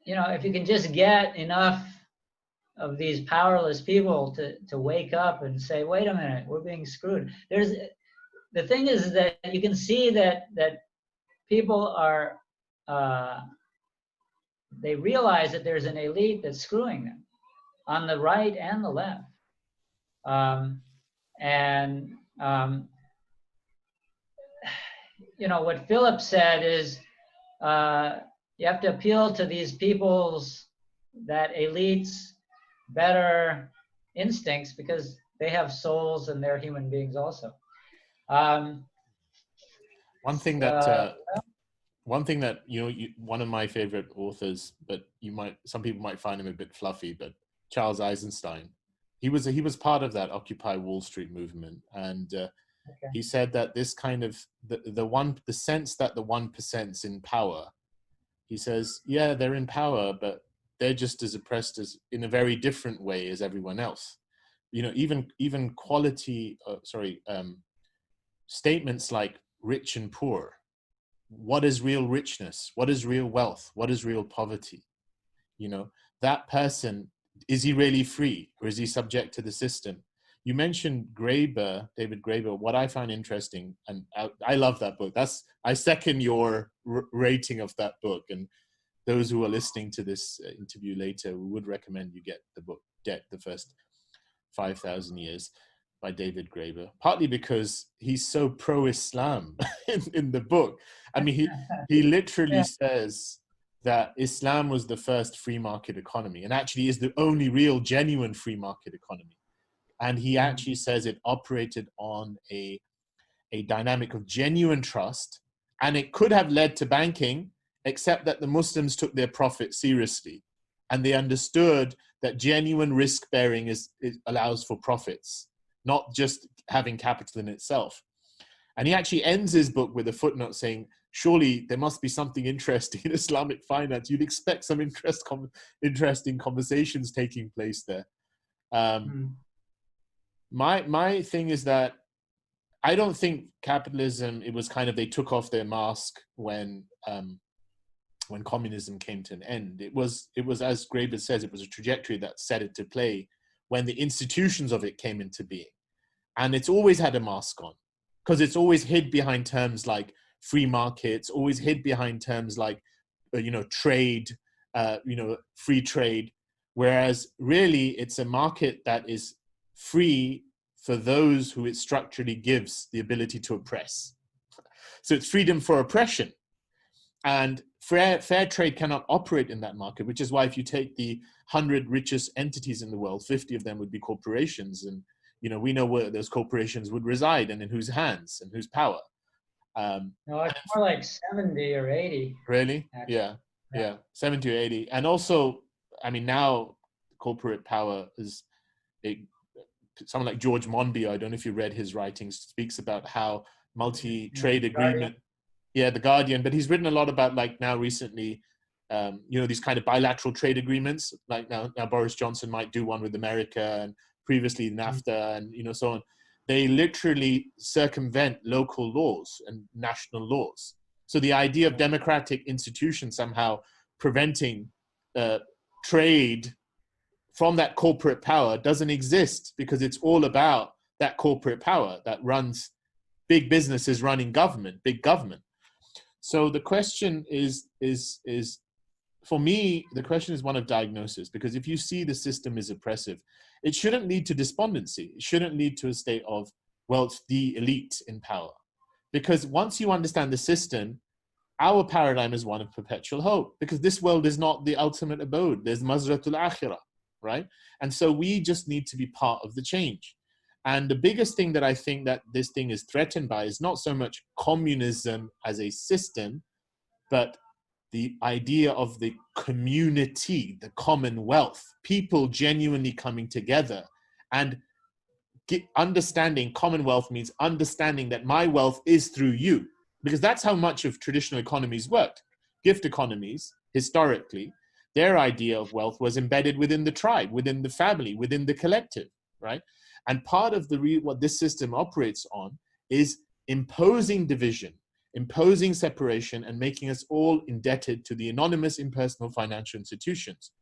you know, if you can just get enough of these powerless people to wake up and say, wait a minute, we're being screwed. The thing is that you can see that people are, they realize that there's an elite that's screwing them on the right and the left. You know, what Philip said is you have to appeal to these people's, that elites' better instincts, because they have souls and they're human beings also. One thing that you know, one of my favorite authors, but some people might find him a bit fluffy, but Charles Eisenstein, he was part of that Occupy Wall Street movement, and he said that this kind of the sense that the 1%'s in power, he says, yeah, they're in power, but they're just as oppressed as, in a very different way, as everyone else. You know, even statements like rich and poor. What is real richness? What is real wealth? What is real poverty? You know, that person, is he really free, or is he subject to the system? You mentioned Graeber, David Graeber. What I find interesting, and I love that book. I second your rating of that book. And those who are listening to this interview later, we would recommend you get the book, Debt, the First 5,000 Years by David Graeber, partly because he's so pro-Islam in the book. I mean, he literally says that Islam was the first free market economy, and actually is the only real, genuine free market economy. And he actually says it operated on a dynamic of genuine trust, and it could have led to banking, except that the Muslims took their profit seriously, and they understood that genuine risk-bearing allows for profits, not just having capital in itself. And he actually ends his book with a footnote saying, surely there must be something interesting in Islamic finance. You'd expect some interesting conversations taking place there. My thing is that I don't think capitalism, it was kind of, they took off their mask when communism came to an end. It was, as Graeber says, it was a trajectory that set it to play when the institutions of it came into being. And it's always had a mask on, because it's always hid behind terms like free markets, always hid behind terms like, you know, trade, you know, free trade. Whereas really it's a market that is free for those who it structurally gives the ability to oppress. So it's freedom for oppression. And fair trade cannot operate in that market, which is why if you take the 100 richest entities in the world, 50 of them would be corporations. And, you know, we know where those corporations would reside and in whose hands and whose power. No, it's more like 70 or 80. Really? Yeah. 70 or 80. And also, I mean, now corporate power is, someone like George Monbiot, I don't know if you read his writings, speaks about how multi-trade agreement, The Guardian, but he's written a lot about, like, now recently, you know, these kind of bilateral trade agreements, like now Boris Johnson might do one with America, and previously NAFTA, and, you know, so on. They literally circumvent local laws and national laws. So the idea of democratic institutions somehow preventing trade from that corporate power doesn't exist, because it's all about that corporate power that runs big businesses running government, big government. So the question is for me, the question is one of diagnosis, because if you see the system is oppressive, it shouldn't lead to despondency. It shouldn't lead to a state of, well, it's the elite in power. Because once you understand the system, our paradigm is one of perpetual hope, because this world is not the ultimate abode. There's Mazratul Akhirah, right? And so we just need to be part of the change. And the biggest thing that I think that this thing is threatened by is not so much communism as a system, but the idea of the community, the commonwealth, people genuinely coming together and understanding. Commonwealth means understanding that my wealth is through you, because that's how much of traditional economies worked. Gift economies, historically, their idea of wealth was embedded within the tribe, within the family, within the collective, right? And part of what this system operates on is imposing division, imposing separation, and making us all indebted to the anonymous, impersonal financial institutions.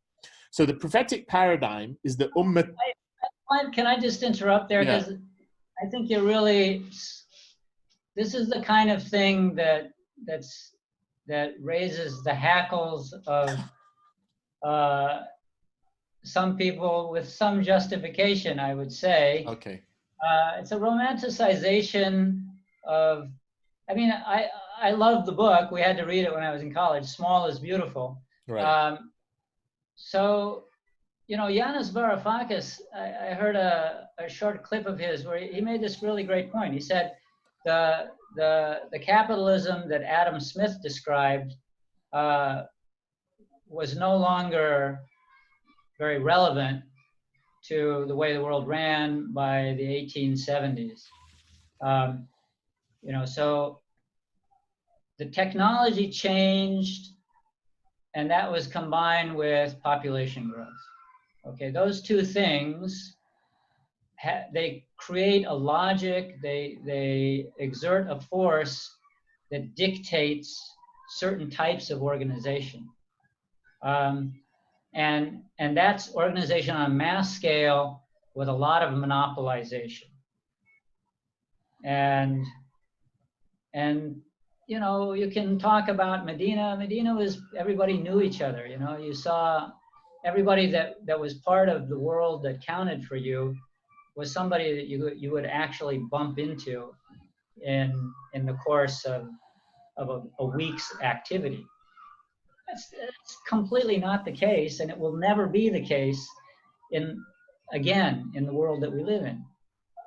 So the prophetic paradigm is the ummah. Can I just interrupt there? Because I think you're really, this is the kind of thing that raises the hackles of some people with some justification, I would say. Okay. It's a romanticization of, I mean, I love the book. We had to read it when I was in college. Small is Beautiful. Right. So, you know, Yanis Varoufakis, I heard a short clip of his where he made this really great point. He said the capitalism that Adam Smith described was no longer very relevant to the way the world ran by the 1870s. You know, so the technology changed, and that was combined with population growth. Okay, those two things, they create a logic, they exert a force that dictates certain types of organization. And that's organization on a mass scale with a lot of monopolization. And you know, you can talk about Medina. Medina was, everybody knew each other. You know, you saw everybody that was part of the world that counted for you was somebody that you would actually bump into in the course of a week's activity. That's completely not the case, and it will never be the case in the world that we live in,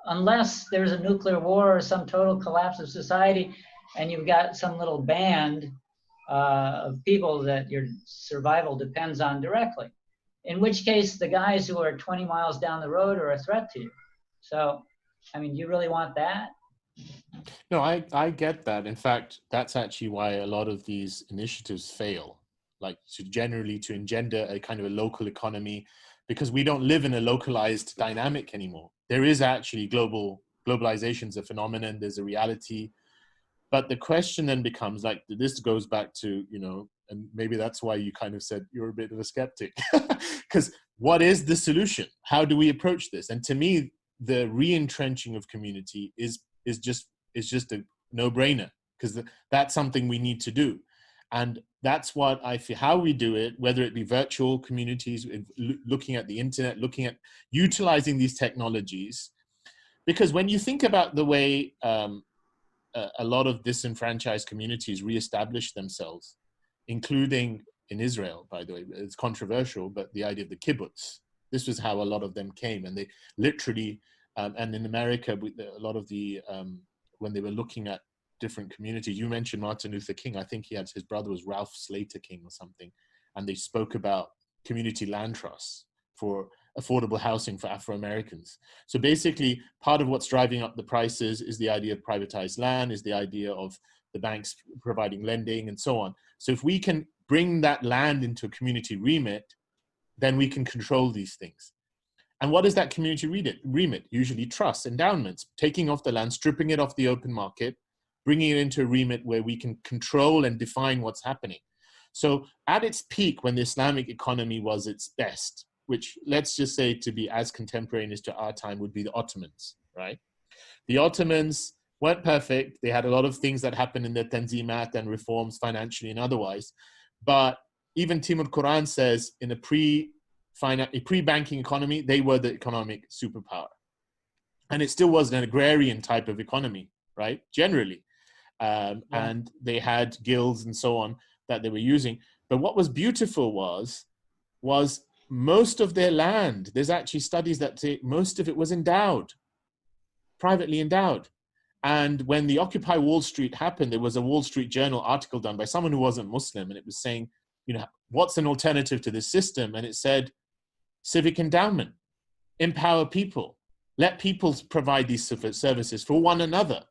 unless there's a nuclear war or some total collapse of society, and you've got some little band of people that your survival depends on directly. In which case, the guys who are 20 miles down the road are a threat to you. So, I mean, do you really want that? No, I get that. In fact, that's actually why a lot of these initiatives fail, like to engender a kind of a local economy, because we don't live in a localized dynamic anymore. There is actually globalization is a phenomenon, there's a reality. But the question then becomes, like, this goes back to, you know, and maybe that's why you kind of said you're a bit of a skeptic, because what is the solution? How do we approach this? And to me, the re-entrenching of community is just a no-brainer, because that's something we need to do. And that's what I feel, how we do it, whether it be virtual communities, looking at the internet, looking at utilizing these technologies. Because when you think about the way a lot of disenfranchised communities reestablish themselves, including in Israel, by the way, it's controversial, but the idea of the kibbutz, this was how a lot of them came. And they literally, and in America, a lot of the, when they were looking at different communities, you mentioned Martin Luther King, I think his brother was Ralph Slater King or something, and they spoke about community land trusts for affordable housing for Afro-Americans. So basically, part of what's driving up the prices is the idea of privatized land, is the idea of the banks providing lending and so on. So if we can bring that land into a community remit, then we can control these things. And what is that community remit? Usually trusts, endowments, taking off the land, stripping it off the open market, bringing it into a remit where we can control and define what's happening. So at its peak, when the Islamic economy was its best, which let's just say to be as contemporaneous to our time would be the Ottomans, right? The Ottomans weren't perfect. They had a lot of things that happened in their tanzimat and reforms financially and otherwise. But even Timur Quran says in a pre-banking economy, they were the economic superpower. And it still was an agrarian type of economy, right? Generally. And they had guilds and so on that they were using. But what was beautiful was most of their land, there's actually studies that say most of it was endowed, privately endowed. And when the Occupy Wall Street happened, there was a Wall Street Journal article done by someone who wasn't Muslim, and it was saying, you know, what's an alternative to this system? And it said, civic endowment, empower people, let people provide these services for one another.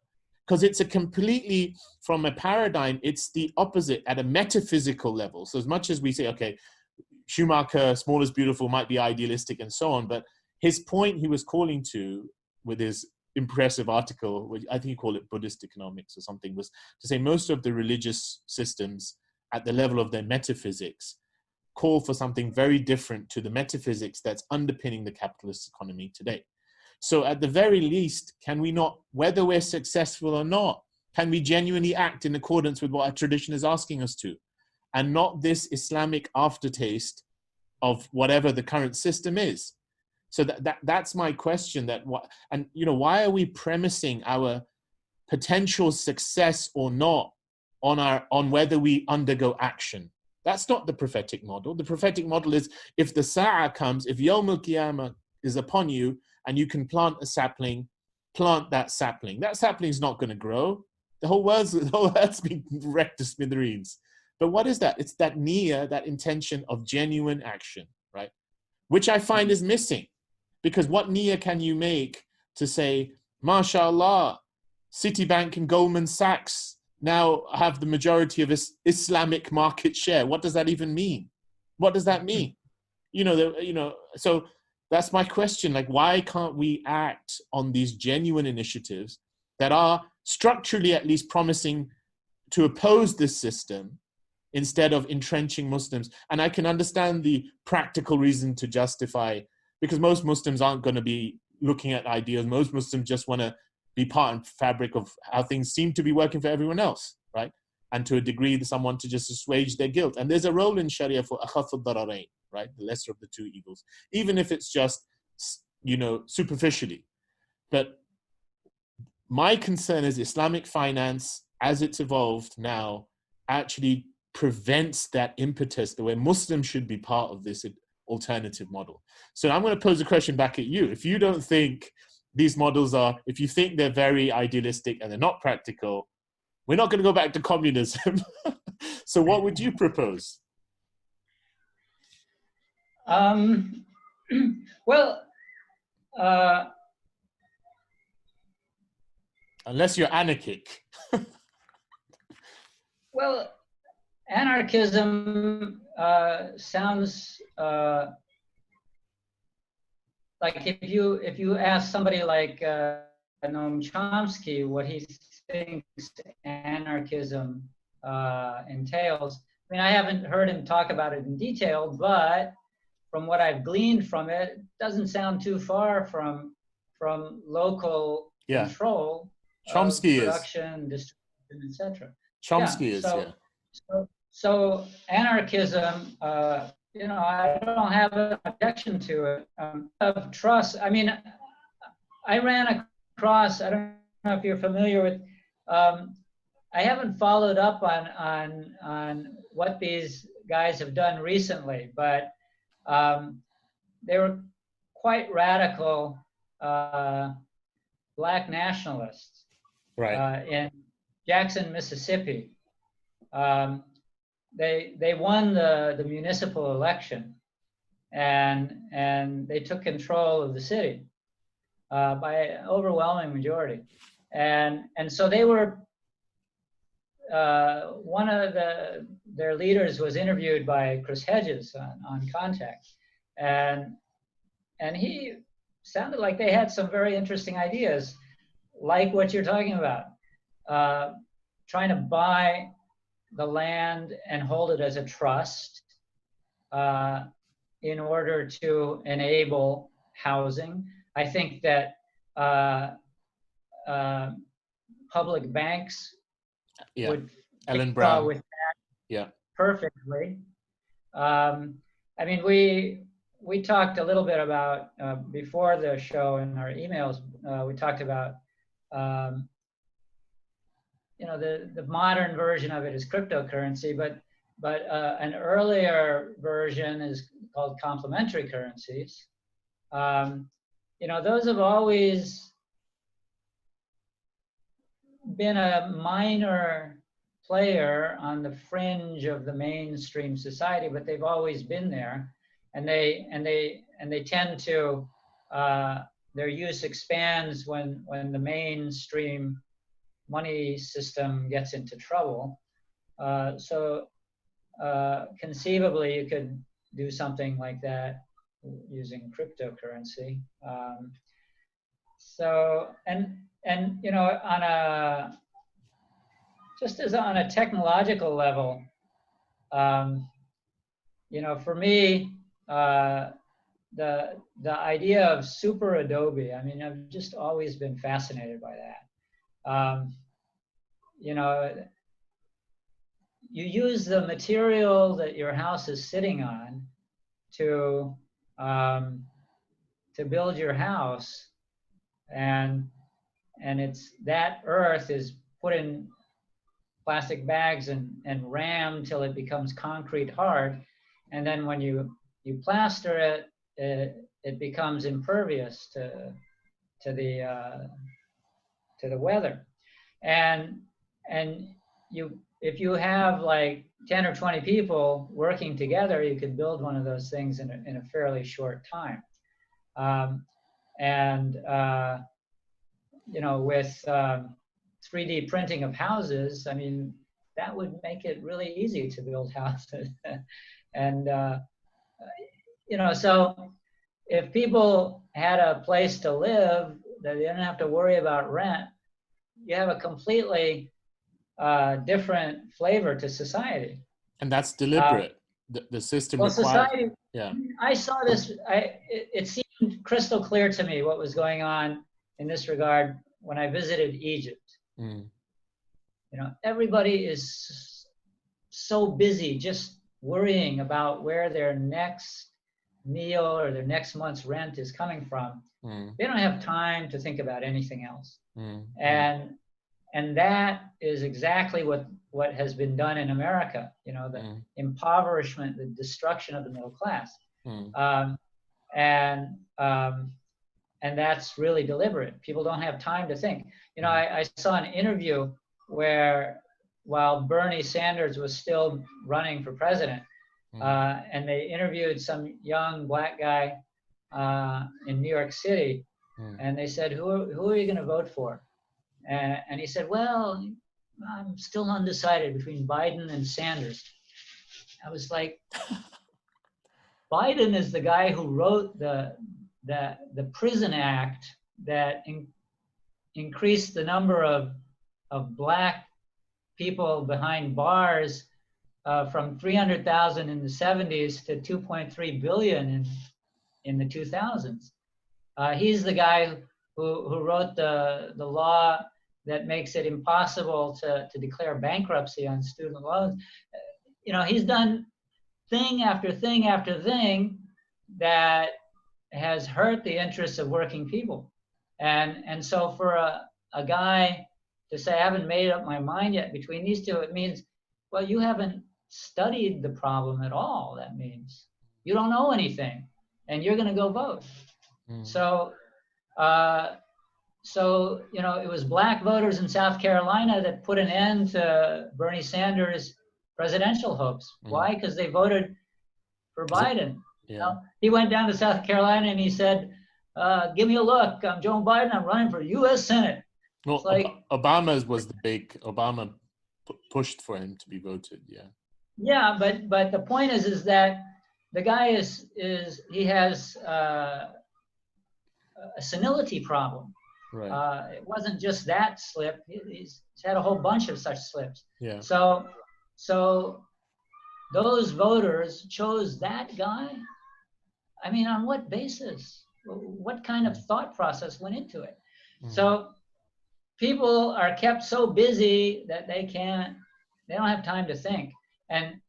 Because it's a completely, from a paradigm, it's the opposite at a metaphysical level. So as much as we say, okay, Schumacher, small is beautiful, might be idealistic and so on, but his point he was calling to with his impressive article, which I think he called it Buddhist economics or something, was to say most of the religious systems at the level of their metaphysics call for something very different to the metaphysics that's underpinning the capitalist economy today. So at the very least, can we not, whether we're successful or not, can we genuinely act in accordance with what our tradition is asking us to, and not this Islamic aftertaste of whatever the current system is? So that's my question. And you know, why are we premising our potential success or not on whether we undergo action? That's not the prophetic model. The prophetic model is, if the Sa'ah comes, if Yawm al-Qiyamah is upon you and you can plant a sapling, plant that sapling. That sapling is not going to grow. The whole earth's been wrecked to smithereens. But what is that? It's that niyyah, that intention of genuine action, right? Which I find is missing. Because what niyyah can you make to say, MashaAllah, Citibank and Goldman Sachs now have the majority of Islamic market share? What does that even mean? What does that mean? So that's my question. Like, why can't we act on these genuine initiatives that are structurally at least promising to oppose this system instead of entrenching Muslims? And I can understand the practical reason to justify, because most Muslims aren't going to be looking at ideas. Most Muslims just want to be part and fabric of how things seem to be working for everyone else, right? And to a degree, someone to just assuage their guilt. And there's a role in Sharia for akhaf al-dararain, right? The lesser of the two evils, even if it's just, superficially. But my concern is Islamic finance, as it's evolved now, actually prevents that impetus the way Muslims should be part of this alternative model. So I'm going to pose a question back at you. If you don't think these models if you think they're very idealistic and they're not practical, we're not going to go back to communism. So what would you propose? Well, unless you're anarchic. Well, anarchism sounds like if you ask somebody like Noam Chomsky what he thinks anarchism entails. I mean, I haven't heard him talk about it in detail, but from what I've gleaned from it, it doesn't sound too far from local control Chomsky of production, distribution, etc. Chomsky is. So anarchism, I don't have an objection to it. Of trust, I mean, I ran across, I don't know if you're familiar with, I haven't followed up on what these guys have done recently, but they were quite radical black nationalists, right, in Jackson, Mississippi. They won the municipal election, and they took control of the city by an overwhelming majority, and so they were. One of their leaders was interviewed by Chris Hedges on Contact, and he sounded like they had some very interesting ideas, like what you're talking about, trying to buy the land and hold it as a trust, in order to enable housing. I think that public banks Yeah. would Ellen fit Brown. with Yeah. perfectly. I mean, we talked a little bit about before the show in our emails. We talked about the modern version of it is cryptocurrency, but an earlier version is called complementary currencies. Those have always been a minor player on the fringe of the mainstream society, but they've always been there, and they tend to their use expands when the mainstream money system gets into trouble. So conceivably, you could do something like that using cryptocurrency. So on a just as on a technological level, for me, the idea of super Adobe. I mean, I've just always been fascinated by that. You use the material that your house is sitting on to build your house, and it's that earth is put in plastic bags and rammed till it becomes concrete hard, and then when you plaster it, it becomes impervious to the weather, and if you have like 10 or 20 people working together, you could build one of those things in a fairly short time. With 3D printing of houses, I mean, that would make it really easy to build houses. And, so if people had a place to live, that they didn't have to worry about rent, you have a completely different flavor to society. And that's deliberate. The system requires. Society, yeah. I saw this, it seemed crystal clear to me what was going on in this regard when I visited Egypt. Everybody is so busy just worrying about where their next meal or their next month's rent is coming from. They don't have time to think about anything else. And that is exactly what has been done in America, the impoverishment, the destruction of the middle class. And that's really deliberate. People don't have time to think. I saw an interview where, while Bernie Sanders was still running for president, and they interviewed some young black guy in New York City, and they said, who are you going to vote for? And he said, well, I'm still undecided between Biden and Sanders. I was like, Biden is the guy who wrote the Prison Act that increased the number of black people behind bars from 300,000 in the 70s to 2.3 billion in the 2000s. He's the guy who wrote the law that makes it impossible to declare bankruptcy on student loans. He's done thing after thing after thing that has hurt the interests of working people. And so for a guy to say, I haven't made up my mind yet between these two, it means, well, you haven't studied the problem at all. That means you don't know anything, and you're going to go vote. So it was black voters in South Carolina that put an end to Bernie Sanders' presidential hopes. Why? Because they voted for Biden. He went down to South Carolina and he said, give me a look. I'm Joe Biden. I'm running for U.S. Senate. Well, Obama's was the big. Obama pushed for him to be voted. Yeah, but the point is that the guy he has a senility problem. Right. It wasn't just that slip. He's had a whole bunch of such slips. Yeah. So those voters chose that guy I mean, on what basis? What kind of thought process went into it? So people are kept so busy that they don't have time to think. And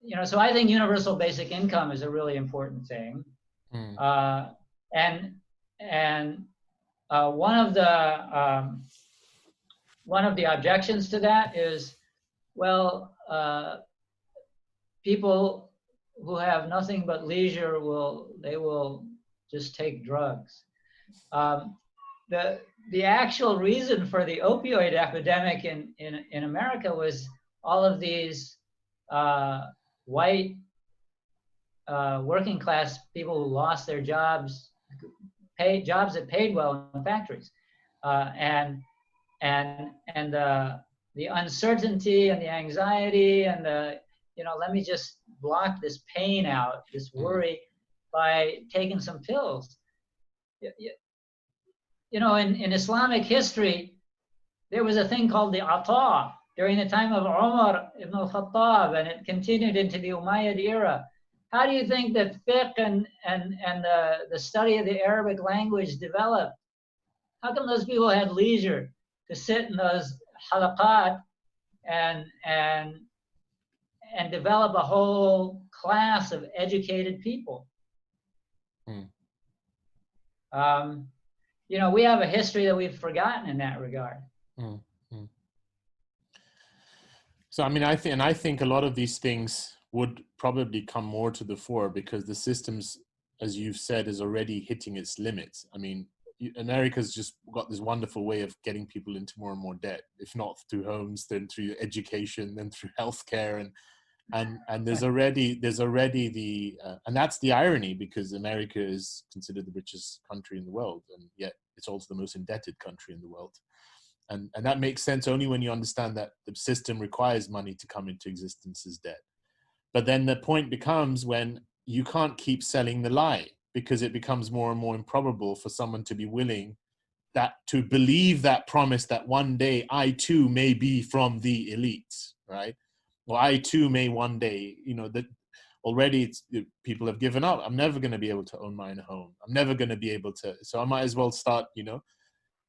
you know, so I think universal basic income is a really important thing. Uh, and and one of the objections to that is, well, people who have nothing but leisure will just take drugs. The actual reason for the opioid epidemic in America was all of these white working class people who lost their jobs, jobs that paid well in factories, and the uncertainty and the anxiety and the, you know, let me just block this pain out, this worry, by taking some pills. You know, in Islamic history, there was a thing called the ata during the time of Umar ibn al-Khattab, and it continued into the Umayyad era. How do you think that fiqh and the study of the Arabic language developed? How come those people had leisure to sit in those halaqat and develop a whole class of educated people? You know, we have a history that we've forgotten in that regard. So, I mean, I think a lot of these things would probably come more to the fore because the systems, as you've said, is already hitting its limits. I mean, America's just got this wonderful way of getting people into more and more debt, if not through homes, then through education, then through healthcare, and there's already the and that's the irony, because America is considered the richest country in the world, and yet it's also the most indebted country in the world. And that makes sense only when you understand that the system requires money to come into existence as debt. But then the point becomes when you can't keep selling the lie, because it becomes more and more improbable for someone to be willing to believe that promise that one day I too may be from the elites, right? Or I too may one day, you know, that already people have given up. I'm never going to be able to own my own home. I'm never going to be able to, so I might as well start, you know.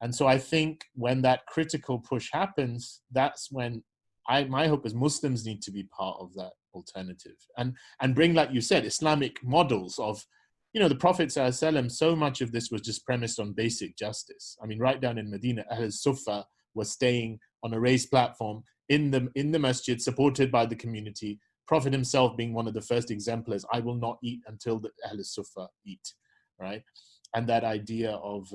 And so I think when that critical push happens, that's when my hope is Muslims need to be part of that alternative and bring, like you said, Islamic models of, you know, the Prophet ﷺ, so much of this was just premised on basic justice. I mean, right down in Medina, Ahl-Sufa was staying on a raised platform in the masjid, supported by the community. Prophet himself being one of the first exemplars, I will not eat until the Ahl-Sufa eat, right? And that idea of,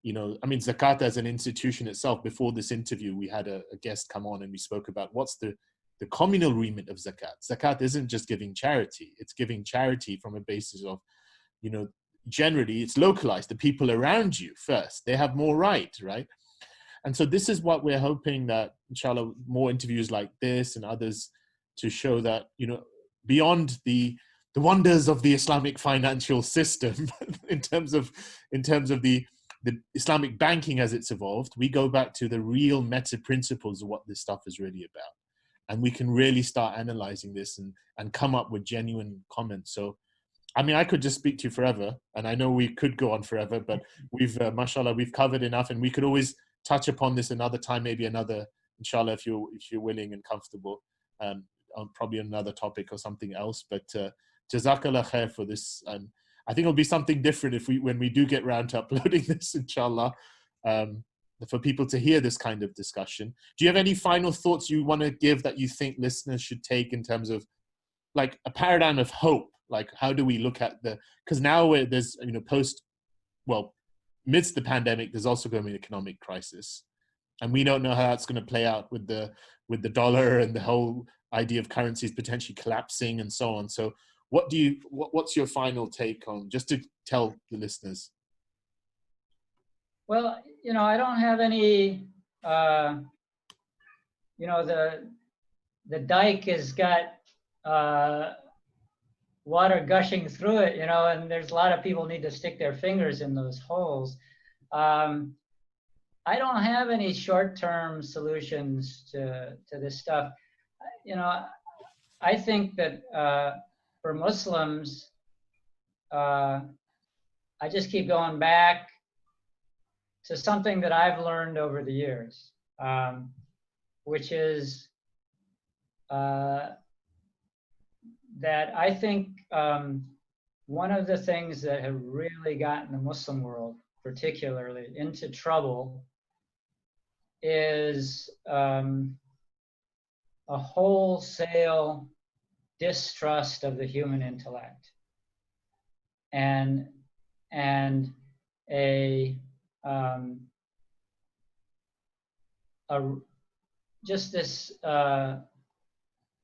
you know, I mean, zakat as an institution itself, before this interview, we had a guest come on and we spoke about what's the communal remit of zakat. Zakat isn't just giving charity, it's giving charity from a basis of, you know, generally it's localized. The people around you first, they have more right? And so this is what we're hoping that, inshallah, more interviews like this and others to show that, you know, beyond the wonders of the Islamic financial system, in terms of the Islamic banking as it's evolved, we go back to the real meta principles of what this stuff is really about. And we can really start analyzing this and come up with genuine comments. So, I mean, I could just speak to you forever, and I know we could go on forever, but we've, mashallah, we've covered enough, and we could always touch upon this another time, maybe another, inshallah, if you're willing and comfortable, on probably another topic or something else. But jazakallah khair for this. And I think it'll be something different when we do get around to uploading this, inshallah, for people to hear this kind of discussion. Do you have any final thoughts you want to give that you think listeners should take in terms of like a paradigm of hope? Like, how do we look at because now there's, you know, amidst the pandemic, there's also going to be an economic crisis. And we don't know how that's going to play out with the dollar and the whole idea of currencies potentially collapsing and so on. So what's your final take on, just to tell the listeners? Well, you know, I don't have any, you know, the dike has got water gushing through it, you know, and there's a lot of people need to stick their fingers in those holes. I don't have any short-term solutions to this stuff. You know, I think that for Muslims, I just keep going back to something that I've learned over the years, which is that I think one of the things that have really gotten the Muslim world particularly into trouble is a wholesale distrust of the human intellect and a just this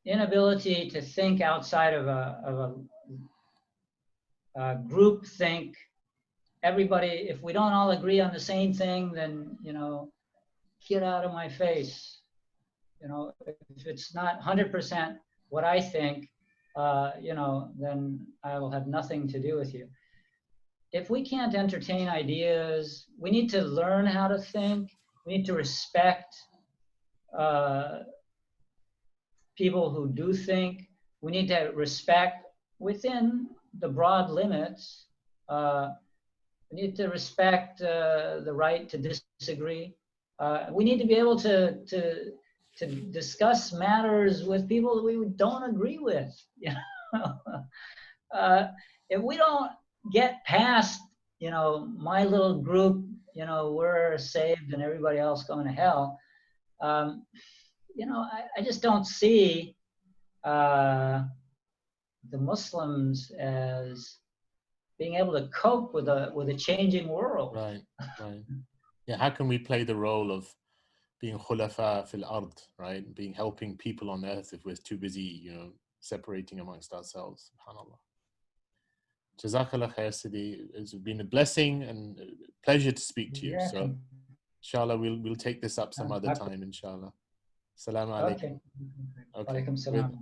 inability to think outside of a group think. Everybody, if we don't all agree on the same thing, then, you know, get out of my face. You know, if it's not 100% what I think, you know, then I will have nothing to do with you. If we can't entertain ideas, we need to learn how to think. We need to respect people who do think. We need to respect within the broad limits. We need to respect the right to disagree. We need to be able to discuss matters with people that we don't agree with. You know? If we don't get past, you know, my little group, you know, we're saved and everybody else going to hell. You know, I just don't see the Muslims as being able to cope with a changing world. Right, right. Yeah, how can we play the role of being khulafa fil ard, right? Being helping people on earth if we're too busy, you know, separating amongst ourselves. SubhanAllah. Jazakallah khair, Sidi. It's been a blessing and a pleasure to speak to you. Yeah. So, inshallah, we'll take this up some other time, inshallah. Assalamu alaikum. Okay. Okay. Walaikum salam.